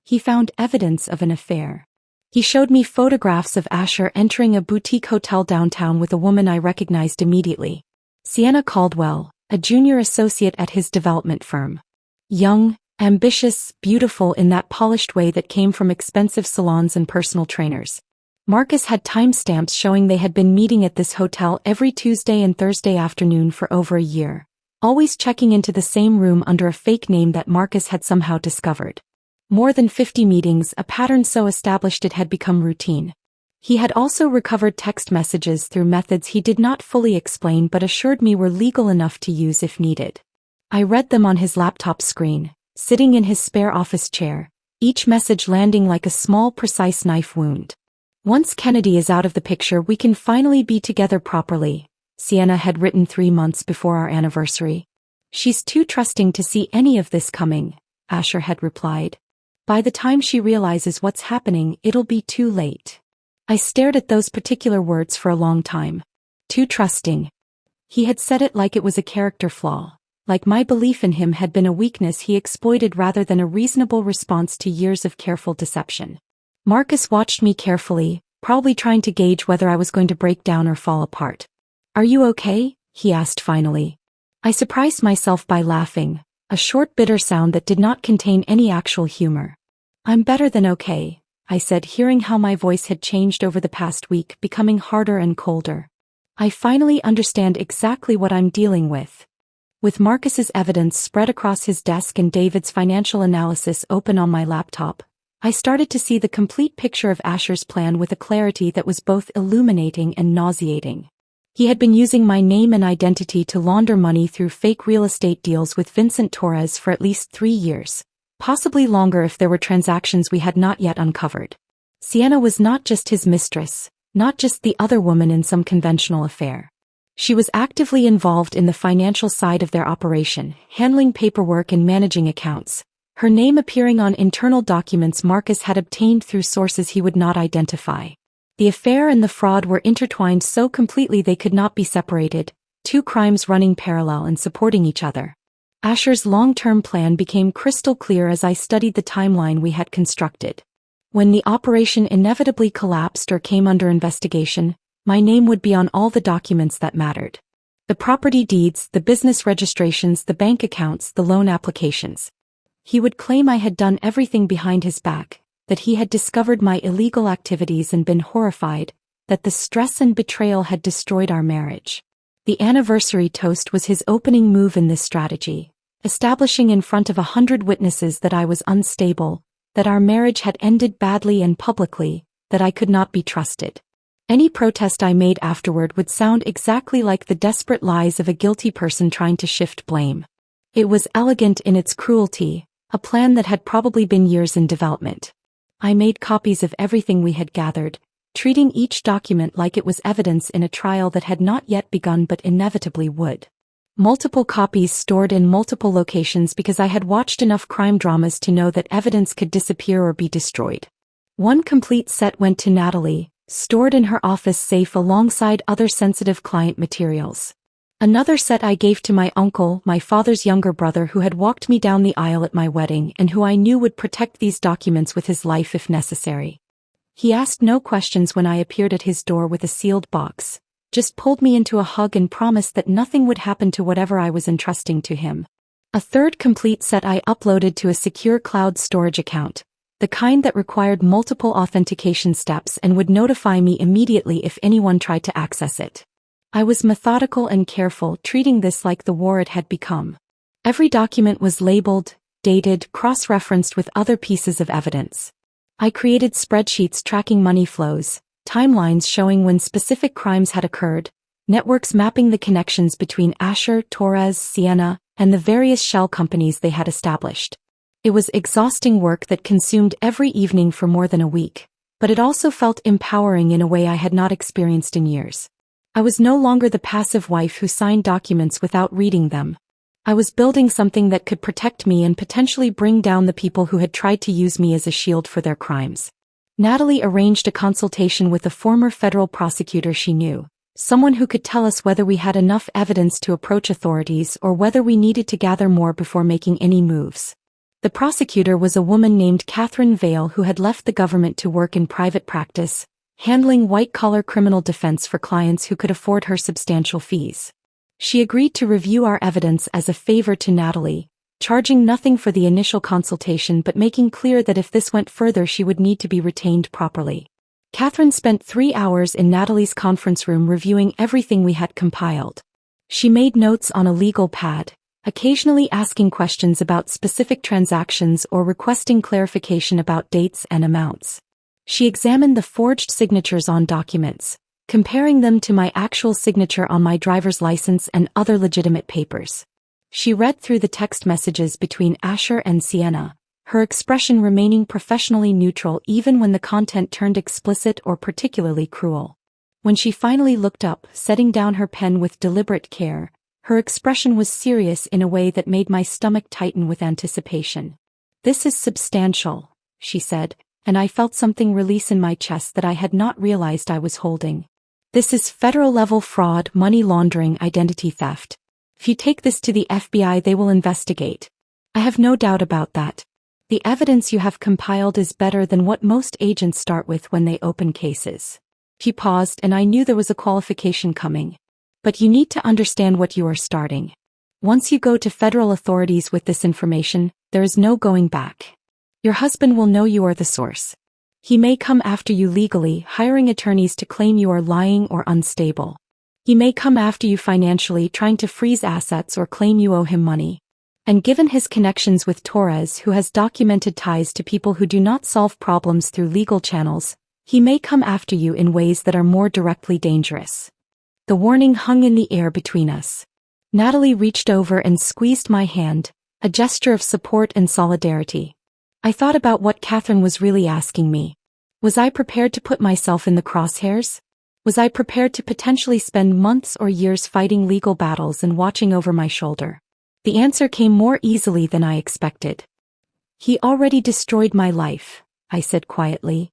He found evidence of an affair. He showed me photographs of Asher entering a boutique hotel downtown with a woman I recognized immediately. Sienna Caldwell, a junior associate at his development firm. Young, ambitious, beautiful in that polished way that came from expensive salons and personal trainers. Marcus had timestamps showing they had been meeting at this hotel every Tuesday and Thursday afternoon for over a year. Always checking into the same room under a fake name that Marcus had somehow discovered. More than 50 meetings, a pattern so established it had become routine. He had also recovered text messages through methods he did not fully explain but assured me were legal enough to use if needed. I read them on his laptop screen, sitting in his spare office chair, each message landing like a small, precise knife wound. Once Kennedy is out of the picture, we can finally be together properly, Sienna had written 3 months before our anniversary. She's too trusting to see any of this coming, Asher had replied. By the time she realizes what's happening, it'll be too late. I stared at those particular words for a long time. Too trusting. He had said it like it was a character flaw, like my belief in him had been a weakness he exploited rather than a reasonable response to years of careful deception. Marcus watched me carefully, probably trying to gauge whether I was going to break down or fall apart. Are you okay? He asked finally. I surprised myself by laughing, a short bitter sound that did not contain any actual humor. I'm better than okay, I said, hearing how my voice had changed over the past week, becoming harder and colder. I finally understand exactly what I'm dealing with. With Marcus's evidence spread across his desk and David's financial analysis open on my laptop, I started to see the complete picture of Asher's plan with a clarity that was both illuminating and nauseating. He had been using my name and identity to launder money through fake real estate deals with Vincent Torres for at least 3 years, Possibly longer if there were transactions we had not yet uncovered. Sienna was not just his mistress, not just the other woman in some conventional affair. She was actively involved in the financial side of their operation, handling paperwork and managing accounts, her name appearing on internal documents Marcus had obtained through sources he would not identify. The affair and the fraud were intertwined so completely they could not be separated, two crimes running parallel and supporting each other. Asher's long-term plan became crystal clear as I studied the timeline we had constructed. When the operation inevitably collapsed or came under investigation, my name would be on all the documents that mattered. The property deeds, the business registrations, the bank accounts, the loan applications. He would claim I had done everything behind his back, that he had discovered my illegal activities and been horrified, that the stress and betrayal had destroyed our marriage. The anniversary toast was his opening move in this strategy, establishing in front of 100 witnesses that I was unstable, that our marriage had ended badly and publicly, that I could not be trusted. Any protest I made afterward would sound exactly like the desperate lies of a guilty person trying to shift blame. It was elegant in its cruelty, a plan that had probably been years in development. I made copies of everything we had gathered, treating each document like it was evidence in a trial that had not yet begun but inevitably would. Multiple copies stored in multiple locations because I had watched enough crime dramas to know that evidence could disappear or be destroyed. One complete set went to Natalie, stored in her office safe alongside other sensitive client materials. Another set I gave to my uncle, my father's younger brother who had walked me down the aisle at my wedding and who I knew would protect these documents with his life if necessary. He asked no questions when I appeared at his door with a sealed box, just pulled me into a hug and promised that nothing would happen to whatever I was entrusting to him. A third complete set I uploaded to a secure cloud storage account, the kind that required multiple authentication steps and would notify me immediately if anyone tried to access it. I was methodical and careful, treating this like the war it had become. Every document was labeled, dated, cross-referenced with other pieces of evidence. I created spreadsheets tracking money flows, timelines showing when specific crimes had occurred, networks mapping the connections between Asher, Torres, Sienna, and the various shell companies they had established. It was exhausting work that consumed every evening for more than a week, but it also felt empowering in a way I had not experienced in years. I was no longer the passive wife who signed documents without reading them. I was building something that could protect me and potentially bring down the people who had tried to use me as a shield for their crimes. Natalie arranged a consultation with a former federal prosecutor she knew, someone who could tell us whether we had enough evidence to approach authorities or whether we needed to gather more before making any moves. The prosecutor was a woman named Catherine Vale who had left the government to work in private practice, handling white-collar criminal defense for clients who could afford her substantial fees. She agreed to review our evidence as a favor to Natalie, charging nothing for the initial consultation but making clear that if this went further she would need to be retained properly. Catherine spent 3 hours in Natalie's conference room reviewing everything we had compiled. She made notes on a legal pad, occasionally asking questions about specific transactions or requesting clarification about dates and amounts. She examined the forged signatures on documents, comparing them to my actual signature on my driver's license and other legitimate papers. She read through the text messages between Asher and Sienna, her expression remaining professionally neutral even when the content turned explicit or particularly cruel. When she finally looked up, setting down her pen with deliberate care, her expression was serious in a way that made my stomach tighten with anticipation. "This is substantial," she said, and I felt something release in my chest that I had not realized I was holding. "This is federal-level fraud, money laundering, identity theft. If you take this to the FBI, they will investigate. I have no doubt about that. The evidence you have compiled is better than what most agents start with when they open cases." She paused and I knew there was a qualification coming. "But you need to understand what you are starting. Once you go to federal authorities with this information, there is no going back. Your husband will know you are the source. He may come after you legally, hiring attorneys to claim you are lying or unstable. He may come after you financially, trying to freeze assets or claim you owe him money. And given his connections with Torres, who has documented ties to people who do not solve problems through legal channels, he may come after you in ways that are more directly dangerous." The warning hung in the air between us. Natalie reached over and squeezed my hand, a gesture of support and solidarity. I thought about what Catherine was really asking me. Was I prepared to put myself in the crosshairs? Was I prepared to potentially spend months or years fighting legal battles and watching over my shoulder? The answer came more easily than I expected. He already destroyed my life, I said quietly.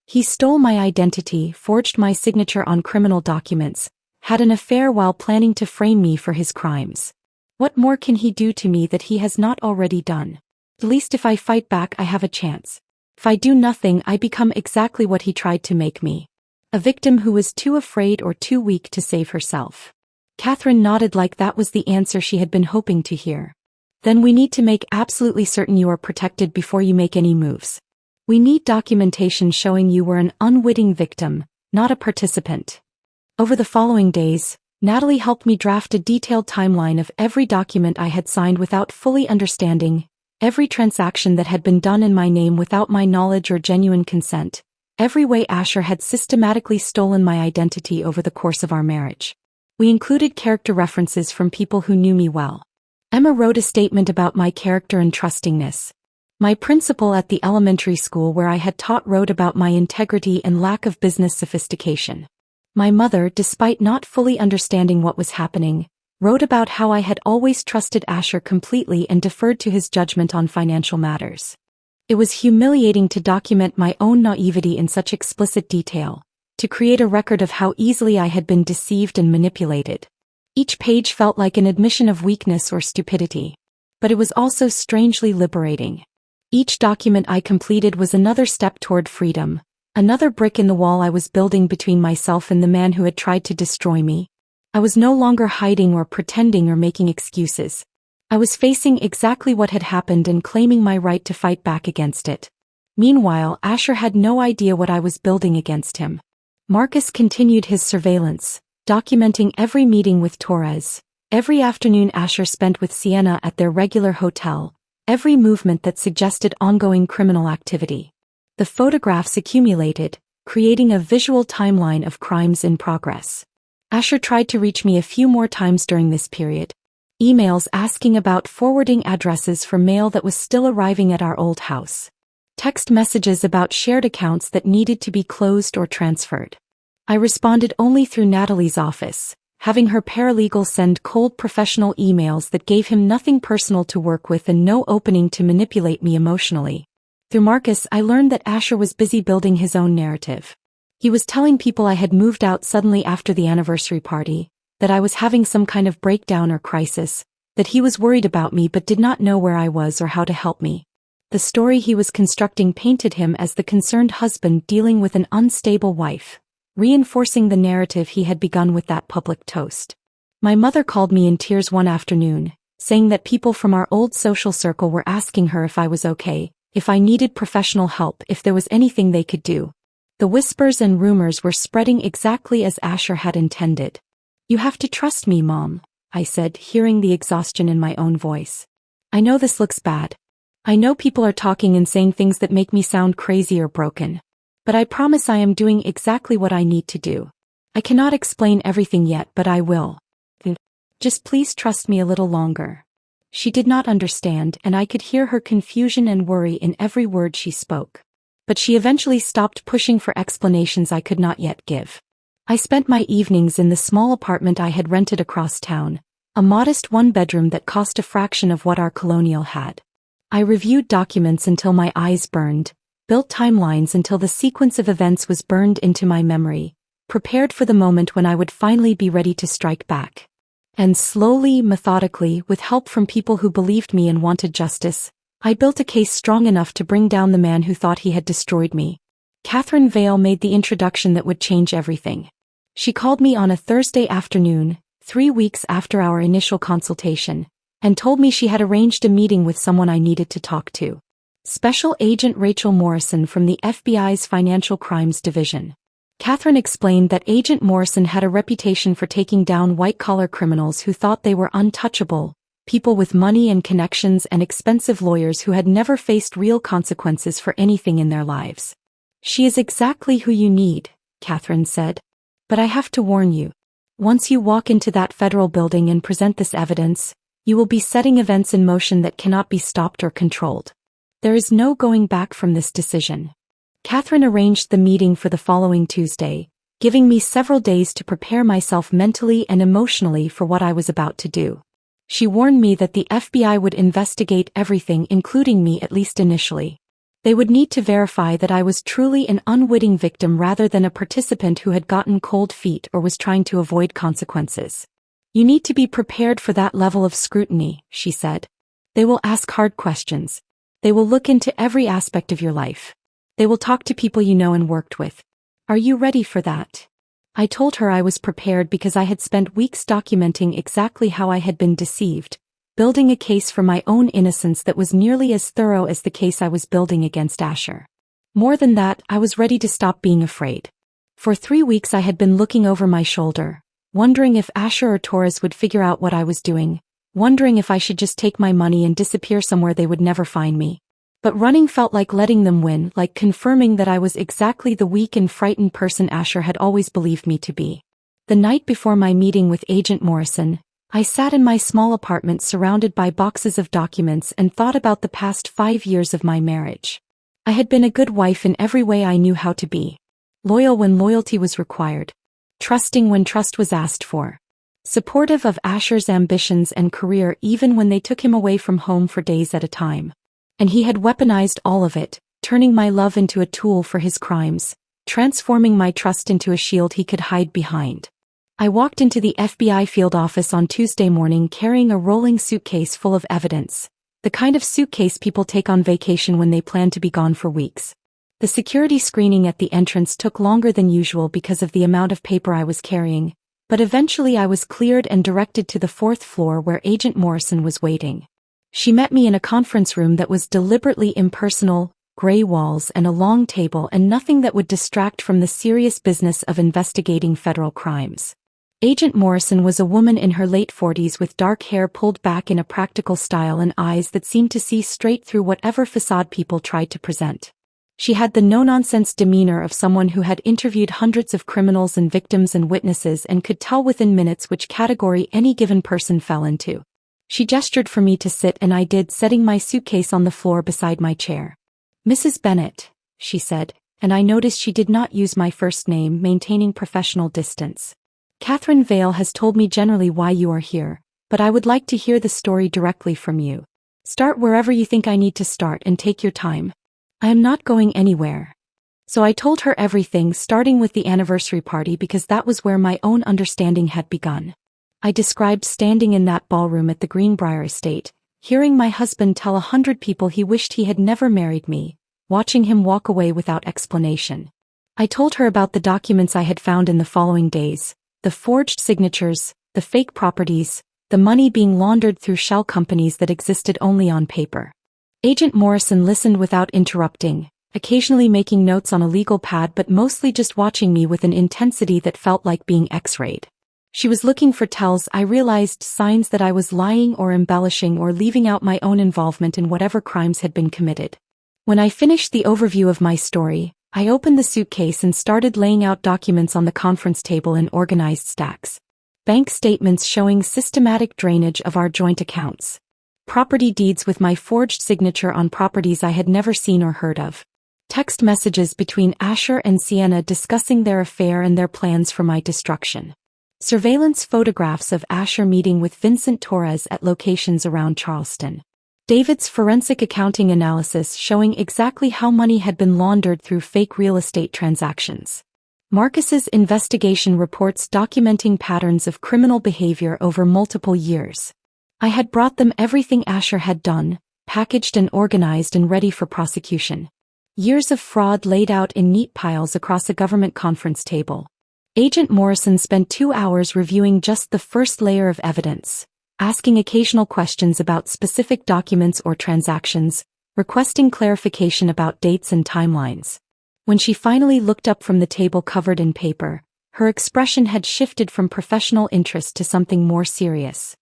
He stole my identity, forged my signature on criminal documents, had an affair while planning to frame me for his crimes. What more can he do to me that he has not already done? At least if I fight back, I have a chance. If I do nothing, I become exactly what he tried to make me. A victim who was too afraid or too weak to save herself. Catherine nodded like that was the answer she had been hoping to hear. Then we need to make absolutely certain you are protected before you make any moves. We need documentation showing you were an unwitting victim, not a participant. Over the following days, Natalie helped me draft a detailed timeline of every document I had signed without fully understanding, every transaction that had been done in my name without my knowledge or genuine consent, every way Asher had systematically stolen my identity over the course of our marriage. We included character references from people who knew me well. Emma wrote a statement about my character and trustingness. My principal at the elementary school where I had taught wrote about my integrity and lack of business sophistication. My mother, despite not fully understanding what was happening, wrote about how I had always trusted Asher completely and deferred to his judgment on financial matters. It was humiliating to document my own naivety in such explicit detail, to create a record of how easily I had been deceived and manipulated. Each page felt like an admission of weakness or stupidity. But it was also strangely liberating. Each document I completed was another step toward freedom, another brick in the wall I was building between myself and the man who had tried to destroy me. I was no longer hiding or pretending or making excuses. I was facing exactly what had happened and claiming my right to fight back against it. Meanwhile, Asher had no idea what I was building against him. Marcus continued his surveillance, documenting every meeting with Torres, every afternoon Asher spent with Sienna at their regular hotel, every movement that suggested ongoing criminal activity. The photographs accumulated, creating a visual timeline of crimes in progress. Asher tried to reach me a few more times during this period. Emails asking about forwarding addresses for mail that was still arriving at our old house. Text messages about shared accounts that needed to be closed or transferred. I responded only through Natalie's office, having her paralegal send cold professional emails that gave him nothing personal to work with and no opening to manipulate me emotionally. Through Marcus, I learned that Asher was busy building his own narrative. He was telling people I had moved out suddenly after the anniversary party, that I was having some kind of breakdown or crisis, that he was worried about me but did not know where I was or how to help me. The story he was constructing painted him as the concerned husband dealing with an unstable wife, reinforcing the narrative he had begun with that public toast. My mother called me in tears one afternoon, saying that people from our old social circle were asking her if I was okay, if I needed professional help, if there was anything they could do. The whispers and rumors were spreading exactly as Asher had intended. "You have to trust me, Mom," I said, hearing the exhaustion in my own voice. "I know this looks bad. I know people are talking and saying things that make me sound crazy or broken. But I promise I am doing exactly what I need to do. I cannot explain everything yet, but I will. Just please trust me a little longer." She did not understand, and I could hear her confusion and worry in every word she spoke. But she eventually stopped pushing for explanations I could not yet give. I spent my evenings in the small apartment I had rented across town, a modest one-bedroom that cost a fraction of what our colonial had. I reviewed documents until my eyes burned, built timelines until the sequence of events was burned into my memory, prepared for the moment when I would finally be ready to strike back. And slowly, methodically, with help from people who believed me and wanted justice, I built a case strong enough to bring down the man who thought he had destroyed me. Catherine Vale made the introduction that would change everything. She called me on a Thursday afternoon, 3 weeks after our initial consultation, and told me she had arranged a meeting with someone I needed to talk to. Special Agent Rachel Morrison from the FBI's Financial Crimes Division. Catherine explained that Agent Morrison had a reputation for taking down white-collar criminals who thought they were untouchable, people with money and connections and expensive lawyers who had never faced real consequences for anything in their lives. "She is exactly who you need," Catherine said. "But I have to warn you. Once you walk into that federal building and present this evidence, You will be setting events in motion that cannot be stopped or controlled. There is no going back from this decision. Catherine arranged the meeting for the following Tuesday, giving me several days to prepare myself mentally and emotionally for what I was about to do. She warned me that the FBI would investigate everything, including me, at least initially. They would need to verify that I was truly an unwitting victim rather than a participant who had gotten cold feet or was trying to avoid consequences. You need to be prepared for that level of scrutiny, she said. They will ask hard questions. They will look into every aspect of your life. They will talk to people you know and worked with. Are you ready for that? I told her I was prepared because I had spent weeks documenting exactly how I had been deceived, building a case for my own innocence that was nearly as thorough as the case I was building against Asher. More than that, I was ready to stop being afraid. For 3 weeks I had been looking over my shoulder, wondering if Asher or Torres would figure out what I was doing, wondering if I should just take my money and disappear somewhere they would never find me. But running felt like letting them win, like confirming that I was exactly the weak and frightened person Asher had always believed me to be. The night before my meeting with Agent Morrison, I sat in my small apartment surrounded by boxes of documents and thought about the past 5 years of my marriage. I had been a good wife in every way I knew how to be. Loyal when loyalty was required. Trusting when trust was asked for. Supportive of Asher's ambitions and career even when they took him away from home for days at a time. And he had weaponized all of it, turning my love into a tool for his crimes, transforming my trust into a shield he could hide behind. I walked into the FBI field office on Tuesday morning carrying a rolling suitcase full of evidence, the kind of suitcase people take on vacation when they plan to be gone for weeks. The security screening at the entrance took longer than usual because of the amount of paper I was carrying, but eventually I was cleared and directed to the 4th floor where Agent Morrison was waiting. She met me in a conference room that was deliberately impersonal, gray walls and a long table and nothing that would distract from the serious business of investigating federal crimes. Agent Morrison was a woman in her late 40s with dark hair pulled back in a practical style and eyes that seemed to see straight through whatever facade people tried to present. She had the no-nonsense demeanor of someone who had interviewed hundreds of criminals and victims and witnesses and could tell within minutes which category any given person fell into. She gestured for me to sit and I did, setting my suitcase on the floor beside my chair. "Mrs. Bennett," she said, and I noticed she did not use my first name, maintaining professional distance. "Catherine Vale has told me generally why you are here, but I would like to hear the story directly from you. Start wherever you think I need to start and take your time. I am not going anywhere." So I told her everything, starting with the anniversary party because that was where my own understanding had begun. I described standing in that ballroom at the Greenbrier estate, hearing my husband tell 100 people he wished he had never married me, watching him walk away without explanation. I told her about the documents I had found in the following days, the forged signatures, the fake properties, the money being laundered through shell companies that existed only on paper. Agent Morrison listened without interrupting, occasionally making notes on a legal pad but mostly just watching me with an intensity that felt like being X-rayed. She was looking for tells, I realized, signs that I was lying or embellishing or leaving out my own involvement in whatever crimes had been committed. When I finished the overview of my story, I opened the suitcase and started laying out documents on the conference table in organized stacks. Bank statements showing systematic drainage of our joint accounts. Property deeds with my forged signature on properties I had never seen or heard of. Text messages between Asher and Sienna discussing their affair and their plans for my destruction. Surveillance photographs of Asher meeting with Vincent Torres at locations around Charleston. David's forensic accounting analysis showing exactly how money had been laundered through fake real estate transactions. Marcus's investigation reports documenting patterns of criminal behavior over multiple years. I had brought them everything Asher had done, packaged and organized and ready for prosecution. Years of fraud laid out in neat piles across a government conference table. Agent Morrison spent 2 hours reviewing just the first layer of evidence, asking occasional questions about specific documents or transactions, requesting clarification about dates and timelines. When she finally looked up from the table covered in paper, her expression had shifted from professional interest to something more serious.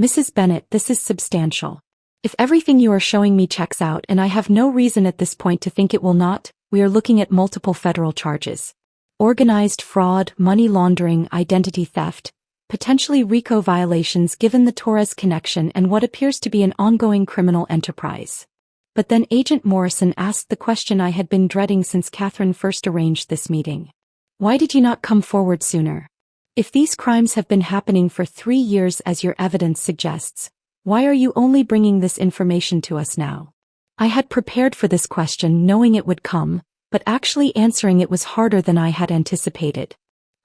"Mrs. Bennett, this is substantial. If everything you are showing me checks out, and I have no reason at this point to think it will not, we are looking at multiple federal charges. Organized fraud, money laundering, identity theft, potentially RICO violations given the Torres connection and what appears to be an ongoing criminal enterprise. But then Agent Morrison asked the question I had been dreading since Catherine first arranged this meeting. Why did you not come forward sooner? If these crimes have been happening for 3 years as your evidence suggests, why are you only bringing this information to us now? I had prepared for this question knowing it would come, but actually answering it was harder than I had anticipated.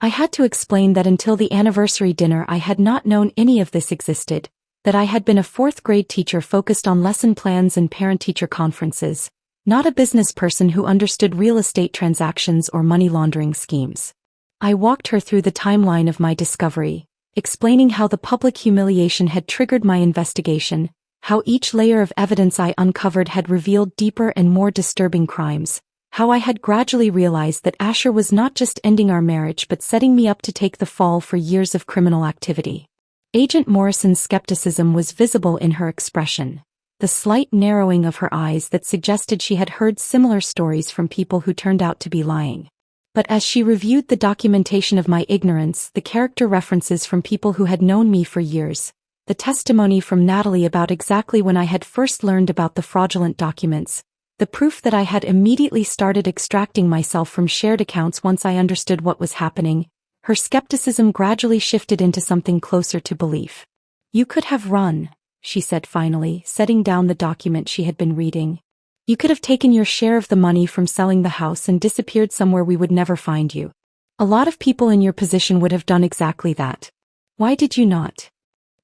I had to explain that until the anniversary dinner I had not known any of this existed, that I had been a 4th grade teacher focused on lesson plans and parent-teacher conferences, not a business person who understood real estate transactions or money laundering schemes. I walked her through the timeline of my discovery, explaining how the public humiliation had triggered my investigation, how each layer of evidence I uncovered had revealed deeper and more disturbing crimes, how I had gradually realized that Asher was not just ending our marriage but setting me up to take the fall for years of criminal activity. Agent Morrison's skepticism was visible in her expression, the slight narrowing of her eyes that suggested she had heard similar stories from people who turned out to be lying. But as she reviewed the documentation of my ignorance, the character references from people who had known me for years, the testimony from Natalie about exactly when I had first learned about the fraudulent documents, the proof that I had immediately started extracting myself from shared accounts once I understood what was happening, her skepticism gradually shifted into something closer to belief. You could have run, she said finally, setting down the document she had been reading. You could have taken your share of the money from selling the house and disappeared somewhere we would never find you. A lot of people in your position would have done exactly that. Why did you not?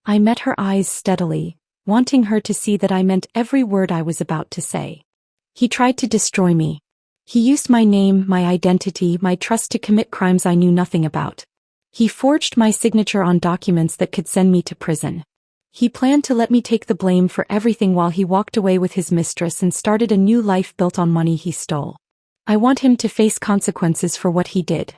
I met her eyes steadily, wanting her to see that I meant every word I was about to say. He tried to destroy me. He used my name, my identity, my trust to commit crimes I knew nothing about. He forged my signature on documents that could send me to prison. He planned to let me take the blame for everything while he walked away with his mistress and started a new life built on money he stole. I want him to face consequences for what he did.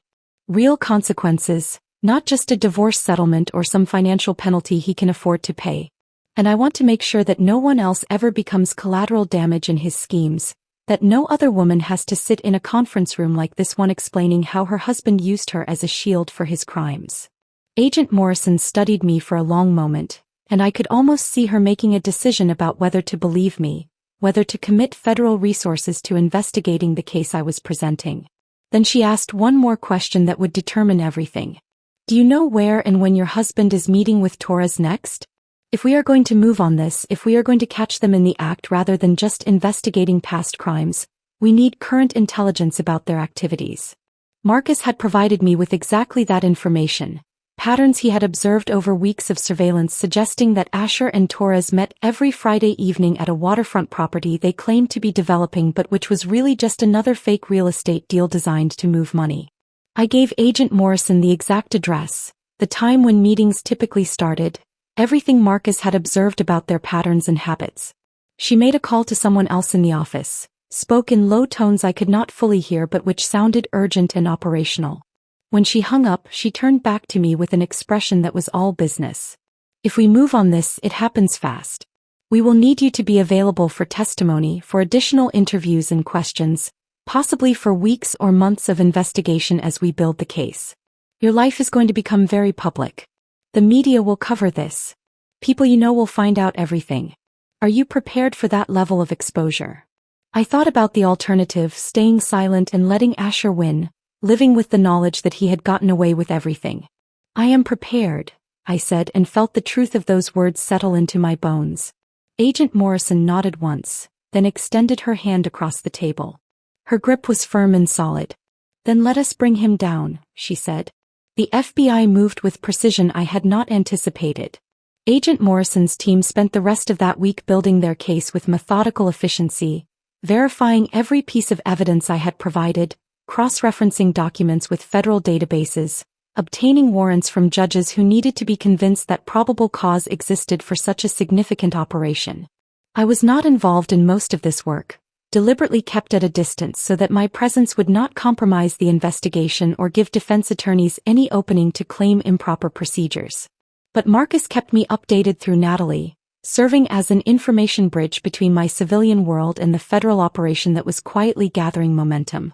Real consequences, not just a divorce settlement or some financial penalty he can afford to pay. And I want to make sure that no one else ever becomes collateral damage in his schemes, that no other woman has to sit in a conference room like this one explaining how her husband used her as a shield for his crimes. Agent Morrison studied me for a long moment, and I could almost see her making a decision about whether to believe me, whether to commit federal resources to investigating the case I was presenting. Then she asked one more question that would determine everything. Do you know where and when your husband is meeting with Torres next? If we are going to move on this, if we are going to catch them in the act rather than just investigating past crimes, we need current intelligence about their activities. Marcus had provided me with exactly that information, patterns he had observed over weeks of surveillance suggesting that Asher and Torres met every Friday evening at a waterfront property they claimed to be developing but which was really just another fake real estate deal designed to move money. I gave Agent Morrison the exact address, the time when meetings typically started, everything Marcus had observed about their patterns and habits. She made a call to someone else in the office, spoke in low tones I could not fully hear but which sounded urgent and operational. When she hung up, she turned back to me with an expression that was all business. If we move on this, it happens fast. We will need you to be available for testimony, for additional interviews and questions, possibly for weeks or months of investigation as we build the case. Your life is going to become very public. The media will cover this. People you know will find out everything. Are you prepared for that level of exposure? I thought about the alternative, staying silent and letting Asher win, living with the knowledge that he had gotten away with everything. I am prepared, I said, and felt the truth of those words settle into my bones. Agent Morrison nodded once, then extended her hand across the table. Her grip was firm and solid. Then let us bring him down, she said. The FBI moved with precision I had not anticipated. Agent Morrison's team spent the rest of that week building their case with methodical efficiency, verifying every piece of evidence I had provided, cross-referencing documents with federal databases, obtaining warrants from judges who needed to be convinced that probable cause existed for such a significant operation. I was not involved in most of this work, deliberately kept at a distance so that my presence would not compromise the investigation or give defense attorneys any opening to claim improper procedures. But Marcus kept me updated through Natalie, serving as an information bridge between my civilian world and the federal operation that was quietly gathering momentum.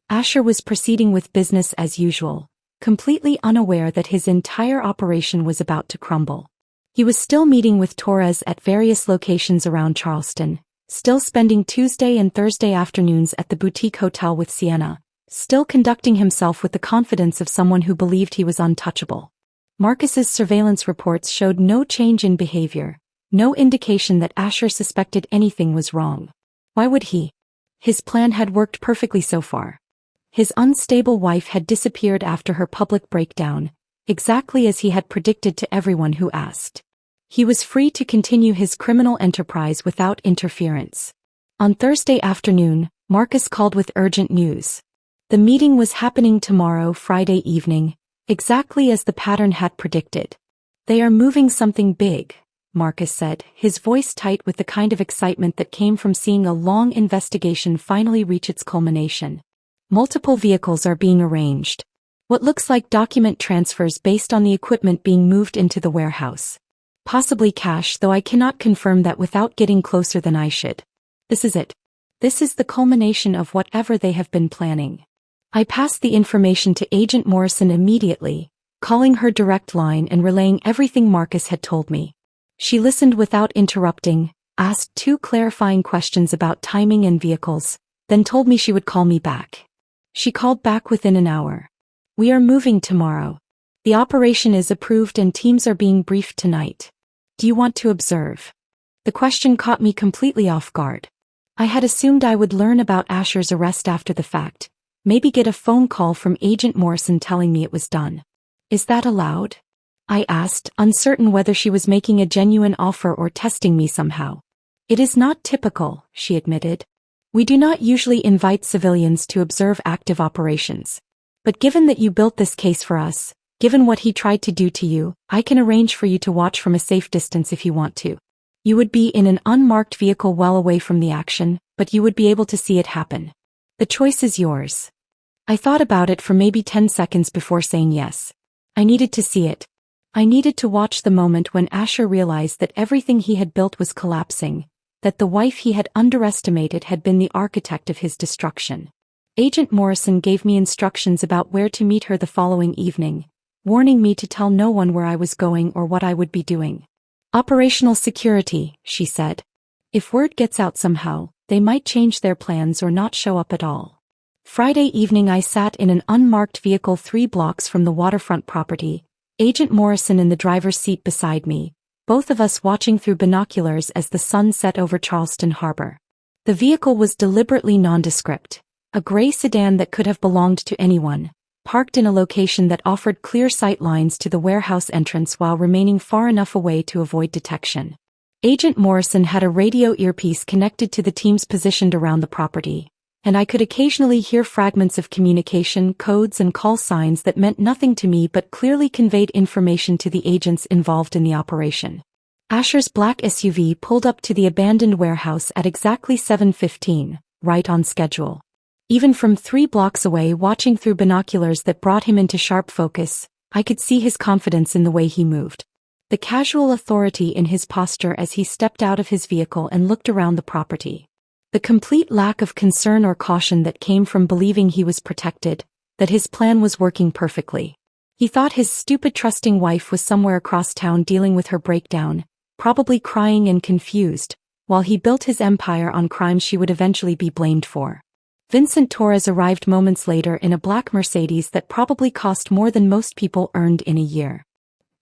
Asher was proceeding with business as usual, completely unaware that his entire operation was about to crumble. He was still meeting with Torres at various locations around Charleston, still spending Tuesday and Thursday afternoons at the boutique hotel with Sienna, still conducting himself with the confidence of someone who believed he was untouchable. Marcus's surveillance reports showed no change in behavior, no indication that Asher suspected anything was wrong. Why would he? His plan had worked perfectly so far. His unstable wife had disappeared after her public breakdown, exactly as he had predicted to everyone who asked. He was free to continue his criminal enterprise without interference. On Thursday afternoon, Marcus called with urgent news. The meeting was happening tomorrow, Friday evening, exactly as the pattern had predicted. "They are moving something big," Marcus said, his voice tight with the kind of excitement that came from seeing a long investigation finally reach its culmination. "Multiple vehicles are being arranged. What looks like document transfers based on the equipment being moved into the warehouse. Possibly cash, though I cannot confirm that without getting closer than I should. This is it. This is the culmination of whatever they have been planning." I passed the information to Agent Morrison immediately, calling her direct line and relaying everything Marcus had told me. She listened without interrupting, asked 2 clarifying questions about timing and vehicles, then told me she would call me back. She called back within an hour. "We are moving tomorrow. The operation is approved and teams are being briefed tonight. Do you want to observe?" The question caught me completely off guard. I had assumed I would learn about Asher's arrest after the fact, maybe get a phone call from Agent Morrison telling me it was done. "Is that allowed?" I asked, uncertain whether she was making a genuine offer or testing me somehow. "It is not typical," she admitted. "We do not usually invite civilians to observe active operations. But given that you built this case for us, given what he tried to do to you, I can arrange for you to watch from a safe distance if you want to. You would be in an unmarked vehicle well away from the action, but you would be able to see it happen. The choice is yours." I thought about it for maybe 10 seconds before saying yes. I needed to see it. I needed to watch the moment when Asher realized that everything he had built was collapsing, that the wife he had underestimated had been the architect of his destruction. Agent Morrison gave me instructions about where to meet her the following evening, warning me to tell no one where I was going or what I would be doing. "Operational security," she said. "If word gets out somehow, they might change their plans or not show up at all." Friday evening I sat in an unmarked vehicle 3 blocks from the waterfront property, Agent Morrison in the driver's seat beside me, both of us watching through binoculars as the sun set over Charleston Harbor. The vehicle was deliberately nondescript, a gray sedan that could have belonged to anyone, parked in a location that offered clear sight lines to the warehouse entrance while remaining far enough away to avoid detection. Agent Morrison had a radio earpiece connected to the teams positioned around the property, and I could occasionally hear fragments of communication, codes and call signs that meant nothing to me but clearly conveyed information to the agents involved in the operation. Asher's black SUV pulled up to the abandoned warehouse at exactly 7:15, right on schedule. Even from 3 blocks away, watching through binoculars that brought him into sharp focus, I could see his confidence in the way he moved. The casual authority in his posture as he stepped out of his vehicle and looked around the property. The complete lack of concern or caution that came from believing he was protected, that his plan was working perfectly. He thought his stupid trusting wife was somewhere across town dealing with her breakdown, probably crying and confused, while he built his empire on crimes she would eventually be blamed for. Vincent Torres arrived moments later in a black Mercedes that probably cost more than most people earned in a year.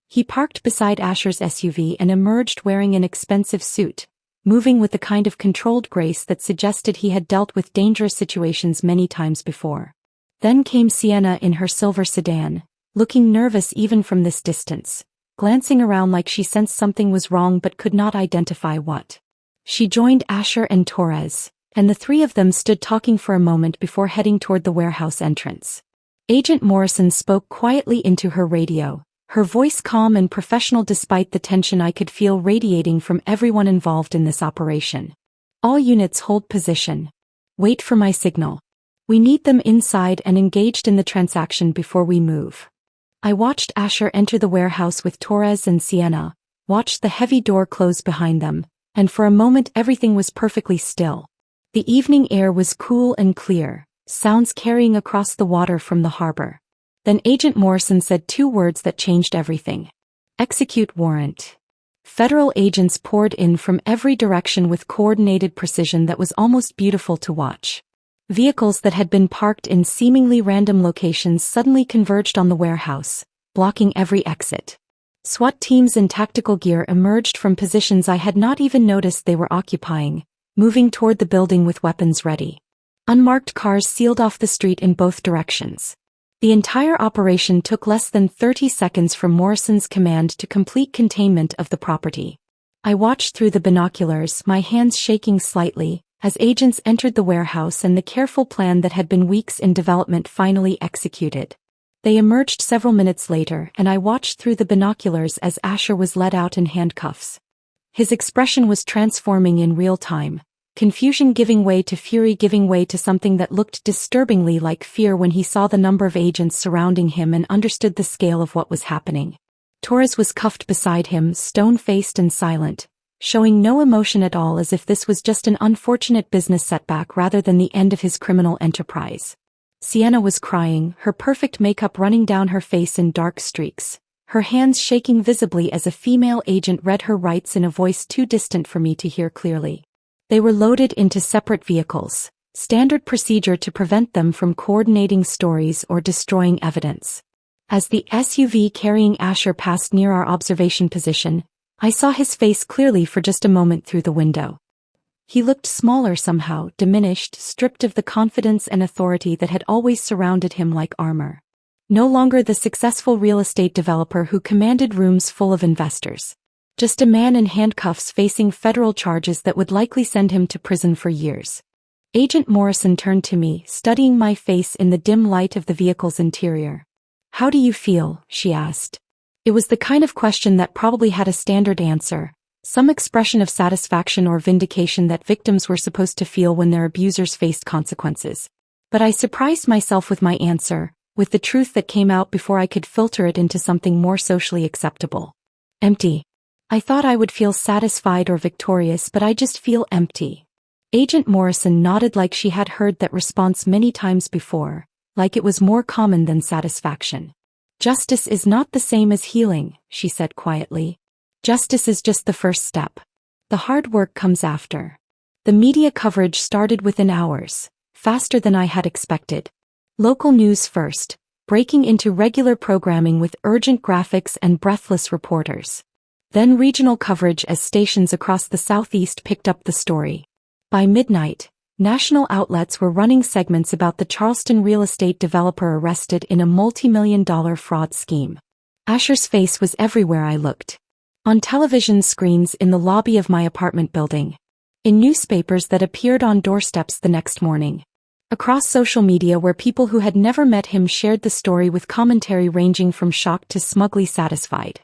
He parked beside Asher's SUV and emerged wearing an expensive suit, moving with the kind of controlled grace that suggested he had dealt with dangerous situations many times before. Then came Sienna in her silver sedan, looking nervous even from this distance, glancing around like she sensed something was wrong but could not identify what. She joined Asher and Torres, and the 3 of them stood talking for a moment before heading toward the warehouse entrance. Agent Morrison spoke quietly into her radio, her voice calm and professional despite the tension I could feel radiating from everyone involved in this operation. "All units hold position. Wait for my signal. We need them inside and engaged in the transaction before we move." I watched Asher enter the warehouse with Torres and Sienna, watched the heavy door close behind them, and for a moment everything was perfectly still. The evening air was cool and clear, sounds carrying across the water from the harbor. Then Agent Morrison said two words that changed everything. Execute warrant. Federal agents poured in from every direction with coordinated precision that was almost beautiful to watch. Vehicles that had been parked in seemingly random locations suddenly converged on the warehouse, blocking every exit. SWAT teams in tactical gear emerged from positions I had not even noticed they were occupying, moving toward the building with weapons ready. Unmarked cars sealed off the street in both directions. The entire operation took less than 30 seconds from Morrison's command to complete containment of the property. I watched through the binoculars, my hands shaking slightly, as agents entered the warehouse and the careful plan that had been weeks in development finally executed. They emerged several minutes later, and I watched through the binoculars as Asher was led out in handcuffs. His expression was transforming in real time, confusion giving way to fury, giving way to something that looked disturbingly like fear when he saw the number of agents surrounding him and understood the scale of what was happening. Torres was cuffed beside him, stone-faced and silent, showing no emotion at all, as if this was just an unfortunate business setback rather than the end of his criminal enterprise. Sienna was crying, her perfect makeup running down her face in dark streaks, her hands shaking visibly as a female agent read her rights in a voice too distant for me to hear clearly. They were loaded into separate vehicles, standard procedure to prevent them from coordinating stories or destroying evidence. As the SUV carrying Asher passed near our observation position, I saw his face clearly for just a moment through the window. He looked smaller somehow, diminished, stripped of the confidence and authority that had always surrounded him like armor. No longer the successful real estate developer who commanded rooms full of investors. Just a man in handcuffs facing federal charges that would likely send him to prison for years. Agent Morrison turned to me, studying my face in the dim light of the vehicle's interior. "How do you feel?" she asked. It was the kind of question that probably had a standard answer, some expression of satisfaction or vindication that victims were supposed to feel when their abusers faced consequences. But I surprised myself with my answer, with the truth that came out before I could filter it into something more socially acceptable. Empty. I thought I would feel satisfied or victorious, but I just feel empty. Agent Morrison nodded like she had heard that response many times before, like it was more common than satisfaction. "Justice is not the same as healing," she said quietly. "Justice is just the first step. The hard work comes after." The media coverage started within hours, faster than I had expected. Local news first, breaking into regular programming with urgent graphics and breathless reporters. Then regional coverage as stations across the Southeast picked up the story. By midnight, national outlets were running segments about the Charleston real estate developer arrested in a multi-million-dollar fraud scheme. Asher's face was everywhere I looked. On television screens in the lobby of my apartment building. In newspapers that appeared on doorsteps the next morning. Across social media where people who had never met him shared the story with commentary ranging from shocked to smugly satisfied.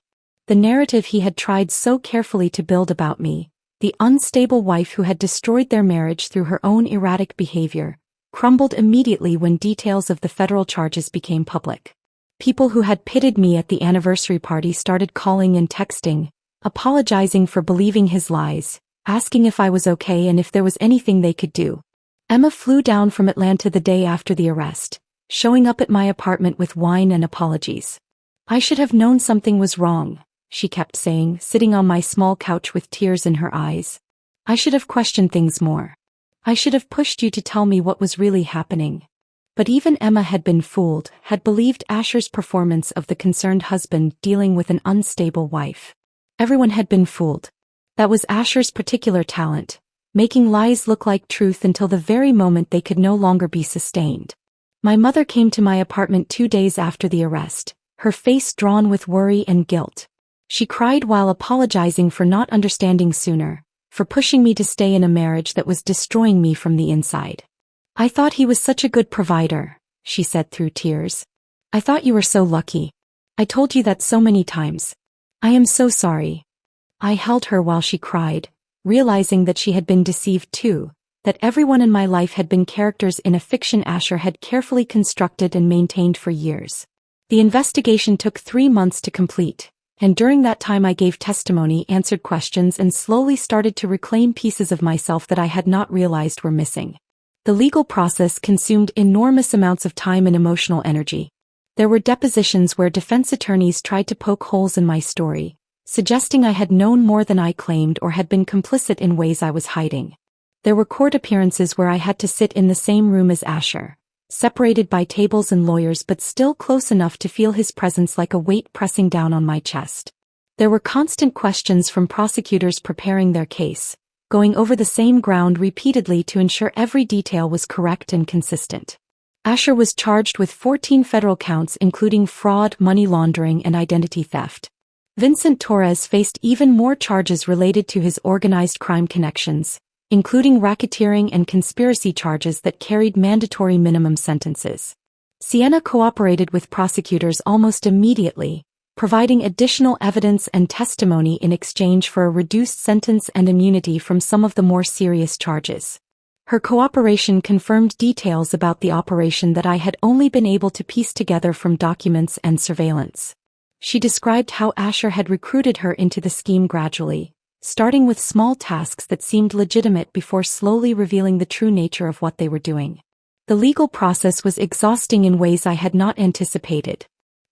The narrative he had tried so carefully to build about me, the unstable wife who had destroyed their marriage through her own erratic behavior, crumbled immediately when details of the federal charges became public. People who had pitied me at the anniversary party started calling and texting, apologizing for believing his lies, asking if I was okay and if there was anything they could do. Emma flew down from Atlanta the day after the arrest, showing up at my apartment with wine and apologies. "I should have known something was wrong," she kept saying, sitting on my small couch with tears in her eyes. "I should have questioned things more. I should have pushed you to tell me what was really happening." But even Emma had been fooled, had believed Asher's performance of the concerned husband dealing with an unstable wife. Everyone had been fooled. That was Asher's particular talent, making lies look like truth until the very moment they could no longer be sustained. My mother came to my apartment 2 days after the arrest, her face drawn with worry and guilt. She cried while apologizing for not understanding sooner, for pushing me to stay in a marriage that was destroying me from the inside. "I thought he was such a good provider," she said through tears. "I thought you were so lucky. I told you that so many times. I am so sorry." I held her while she cried, realizing that she had been deceived too, that everyone in my life had been characters in a fiction Asher had carefully constructed and maintained for years. The investigation took 3 months to complete, and during that time I gave testimony, answered questions, and slowly started to reclaim pieces of myself that I had not realized were missing. The legal process consumed enormous amounts of time and emotional energy. There were depositions where defense attorneys tried to poke holes in my story, suggesting I had known more than I claimed or had been complicit in ways I was hiding. There were court appearances where I had to sit in the same room as Asher, separated by tables and lawyers but still close enough to feel his presence like a weight pressing down on my chest. There were constant questions from prosecutors preparing their case, going over the same ground repeatedly to ensure every detail was correct and consistent. Asher was charged with 14 federal counts including fraud, money laundering, and identity theft. Vincent Torres faced even more charges related to his organized crime connections, including racketeering and conspiracy charges that carried mandatory minimum sentences. Sienna cooperated with prosecutors almost immediately, providing additional evidence and testimony in exchange for a reduced sentence and immunity from some of the more serious charges. Her cooperation confirmed details about the operation that I had only been able to piece together from documents and surveillance. She described how Asher had recruited her into the scheme gradually, starting with small tasks that seemed legitimate before slowly revealing the true nature of what they were doing. The legal process was exhausting in ways I had not anticipated.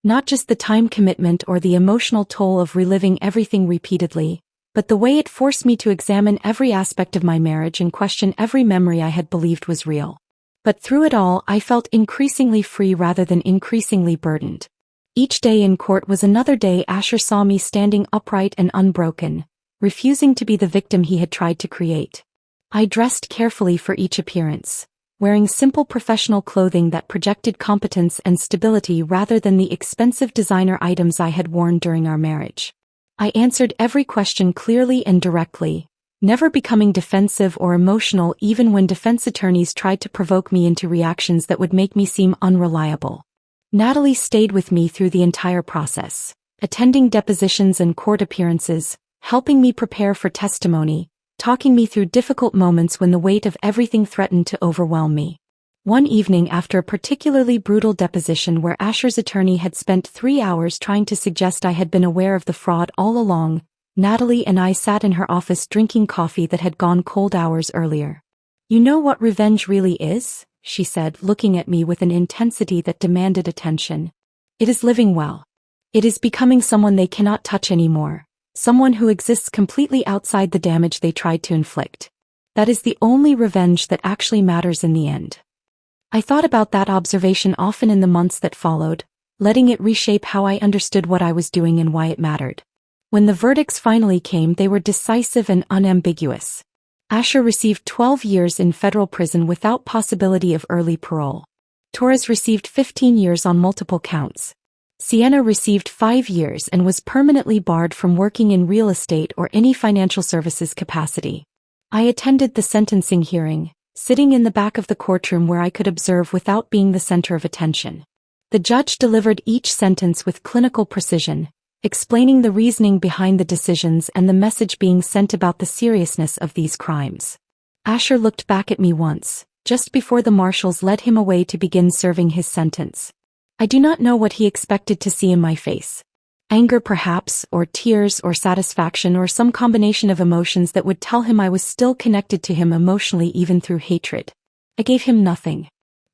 Not just the time commitment or the emotional toll of reliving everything repeatedly, but the way it forced me to examine every aspect of my marriage and question every memory I had believed was real. But through it all, I felt increasingly free rather than increasingly burdened. Each day in court was another day Asher saw me standing upright and unbroken, refusing to be the victim he had tried to create. I dressed carefully for each appearance, wearing simple professional clothing that projected competence and stability rather than the expensive designer items I had worn during our marriage. I answered every question clearly and directly, never becoming defensive or emotional even when defense attorneys tried to provoke me into reactions that would make me seem unreliable. Natalie stayed with me through the entire process, attending depositions and court appearances, helping me prepare for testimony, talking me through difficult moments when the weight of everything threatened to overwhelm me. One evening after a particularly brutal deposition where Asher's attorney had spent 3 hours trying to suggest I had been aware of the fraud all along, Natalie and I sat in her office drinking coffee that had gone cold hours earlier. "You know what revenge really is?" she said, looking at me with an intensity that demanded attention. "It is living well. It is becoming someone they cannot touch anymore, someone who exists completely outside the damage they tried to inflict. That is the only revenge that actually matters in the end." I thought about that observation often in the months that followed, letting it reshape how I understood what I was doing and why it mattered. When the verdicts finally came, they were decisive and unambiguous. Asher received 12 years in federal prison without possibility of early parole. Torres received 15 years on multiple counts. Sienna received 5 years and was permanently barred from working in real estate or any financial services capacity. I attended the sentencing hearing, sitting in the back of the courtroom where I could observe without being the center of attention. The judge delivered each sentence with clinical precision, explaining the reasoning behind the decisions and the message being sent about the seriousness of these crimes. Asher looked back at me once, just before the marshals led him away to begin serving his sentence. I do not know what he expected to see in my face. Anger perhaps, or tears, or satisfaction, or some combination of emotions that would tell him I was still connected to him emotionally even through hatred. I gave him nothing.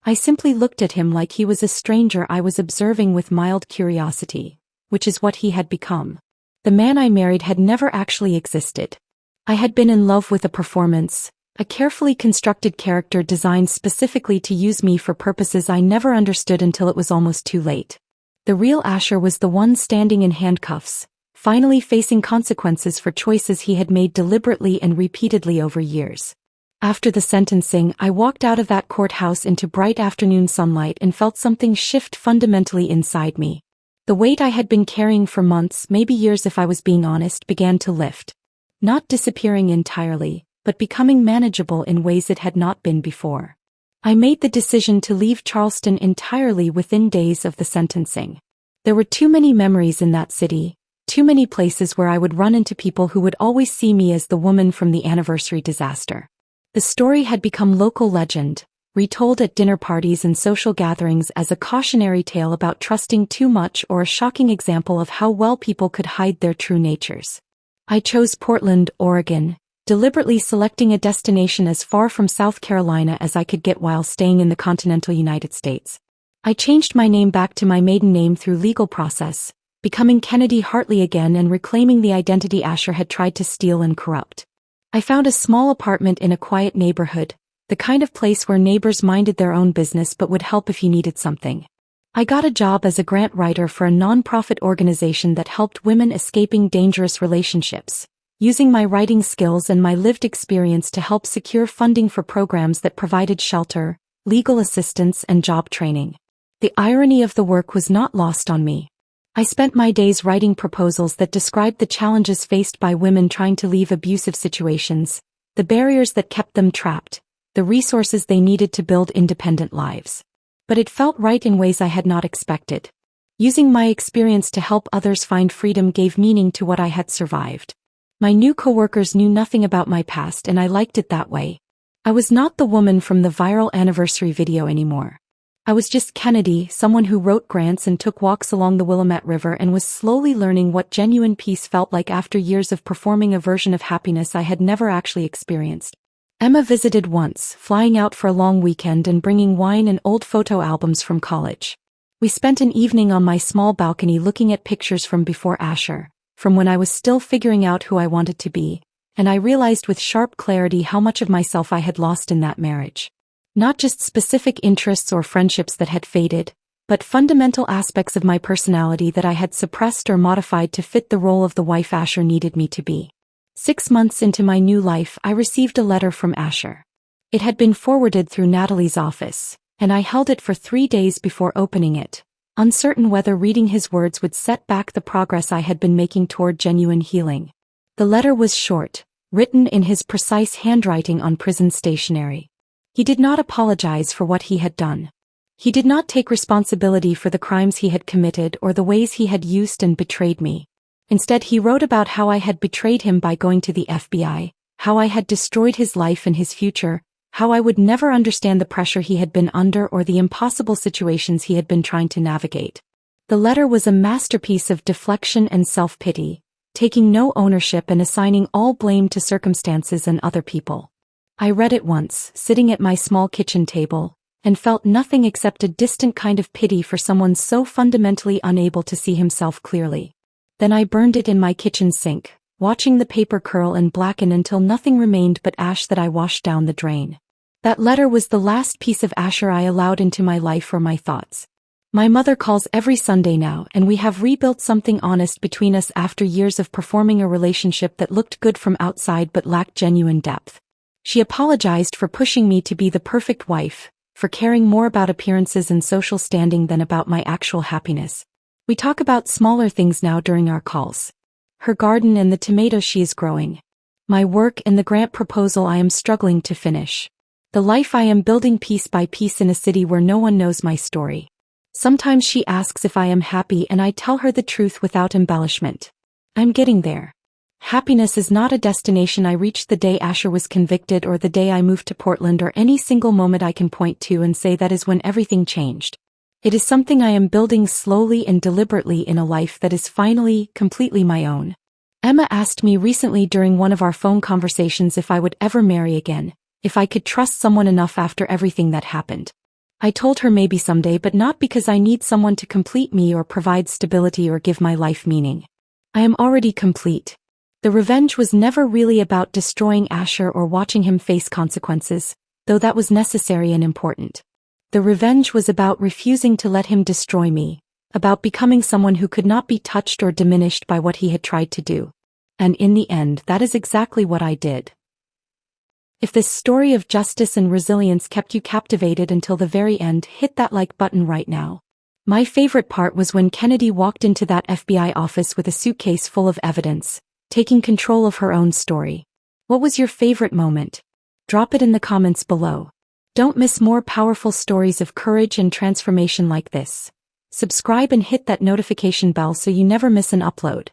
I simply looked at him like he was a stranger I was observing with mild curiosity, which is what he had become. The man I married had never actually existed. I had been in love with a performance, a carefully constructed character designed specifically to use me for purposes I never understood until it was almost too late. The real Asher was the one standing in handcuffs, finally facing consequences for choices he had made deliberately and repeatedly over years. After the sentencing, I walked out of that courthouse into bright afternoon sunlight and felt something shift fundamentally inside me. The weight I had been carrying for months, maybe years if I was being honest, began to lift. Not disappearing entirely, but becoming manageable in ways it had not been before. I made the decision to leave Charleston entirely within days of the sentencing. There were too many memories in that city, too many places where I would run into people who would always see me as the woman from the anniversary disaster. The story had become local legend, retold at dinner parties and social gatherings as a cautionary tale about trusting too much or a shocking example of how well people could hide their true natures. I chose Portland, Oregon, deliberately selecting a destination as far from South Carolina as I could get while staying in the continental United States. I changed my name back to my maiden name through legal process, becoming Kennedy Hartley again and reclaiming the identity Asher had tried to steal and corrupt. I found a small apartment in a quiet neighborhood, the kind of place where neighbors minded their own business but would help if you needed something. I got a job as a grant writer for a non-profit organization that helped women escaping dangerous relationships, using my writing skills and my lived experience to help secure funding for programs that provided shelter, legal assistance, and job training. The irony of the work was not lost on me. I spent my days writing proposals that described the challenges faced by women trying to leave abusive situations, the barriers that kept them trapped, the resources they needed to build independent lives. But it felt right in ways I had not expected. Using my experience to help others find freedom gave meaning to what I had survived. My new coworkers knew nothing about my past and I liked it that way. I was not the woman from the viral anniversary video anymore. I was just Kennedy, someone who wrote grants and took walks along the Willamette River and was slowly learning what genuine peace felt like after years of performing a version of happiness I had never actually experienced. Emma visited once, flying out for a long weekend and bringing wine and old photo albums from college. We spent an evening on my small balcony looking at pictures from before Asher, from when I was still figuring out who I wanted to be, and I realized with sharp clarity how much of myself I had lost in that marriage. Not just specific interests or friendships that had faded, but fundamental aspects of my personality that I had suppressed or modified to fit the role of the wife Asher needed me to be. 6 months into my new life, I received a letter from Asher. It had been forwarded through Natalie's office, and I held it for 3 days before opening it, uncertain whether reading his words would set back the progress I had been making toward genuine healing. The letter was short, written in his precise handwriting on prison stationery. He did not apologize for what he had done. He did not take responsibility for the crimes he had committed or the ways he had used and betrayed me. Instead, he wrote about how I had betrayed him by going to the FBI, how I had destroyed his life and his future, how I would never understand the pressure he had been under or the impossible situations he had been trying to navigate. The letter was a masterpiece of deflection and self-pity, taking no ownership and assigning all blame to circumstances and other people. I read it once, sitting at my small kitchen table, and felt nothing except a distant kind of pity for someone so fundamentally unable to see himself clearly. Then I burned it in my kitchen sink, watching the paper curl and blacken until nothing remained but ash that I washed down the drain. That letter was the last piece of Asher I allowed into my life or my thoughts. My mother calls every Sunday now, and we have rebuilt something honest between us after years of performing a relationship that looked good from outside but lacked genuine depth. She apologized for pushing me to be the perfect wife, for caring more about appearances and social standing than about my actual happiness. We talk about smaller things now during our calls. Her garden and the tomatoes she is growing. My work and the grant proposal I am struggling to finish. The life I am building piece by piece in a city where no one knows my story. Sometimes she asks if I am happy and I tell her the truth without embellishment. I'm getting there. Happiness is not a destination I reached the day Asher was convicted or the day I moved to Portland or any single moment I can point to and say that is when everything changed. It is something I am building slowly and deliberately in a life that is finally, completely my own. Emma asked me recently during one of our phone conversations if I would ever marry again, if I could trust someone enough after everything that happened. I told her maybe someday, but not because I need someone to complete me or provide stability or give my life meaning. I am already complete. The revenge was never really about destroying Asher or watching him face consequences, though that was necessary and important. The revenge was about refusing to let him destroy me, about becoming someone who could not be touched or diminished by what he had tried to do. And in the end, that is exactly what I did. If this story of justice and resilience kept you captivated until the very end, hit that like button right now. My favorite part was when Kennedy walked into that FBI office with a suitcase full of evidence, taking control of her own story. What was your favorite moment? Drop it in the comments below. Don't miss more powerful stories of courage and transformation like this. Subscribe and hit that notification bell so you never miss an upload.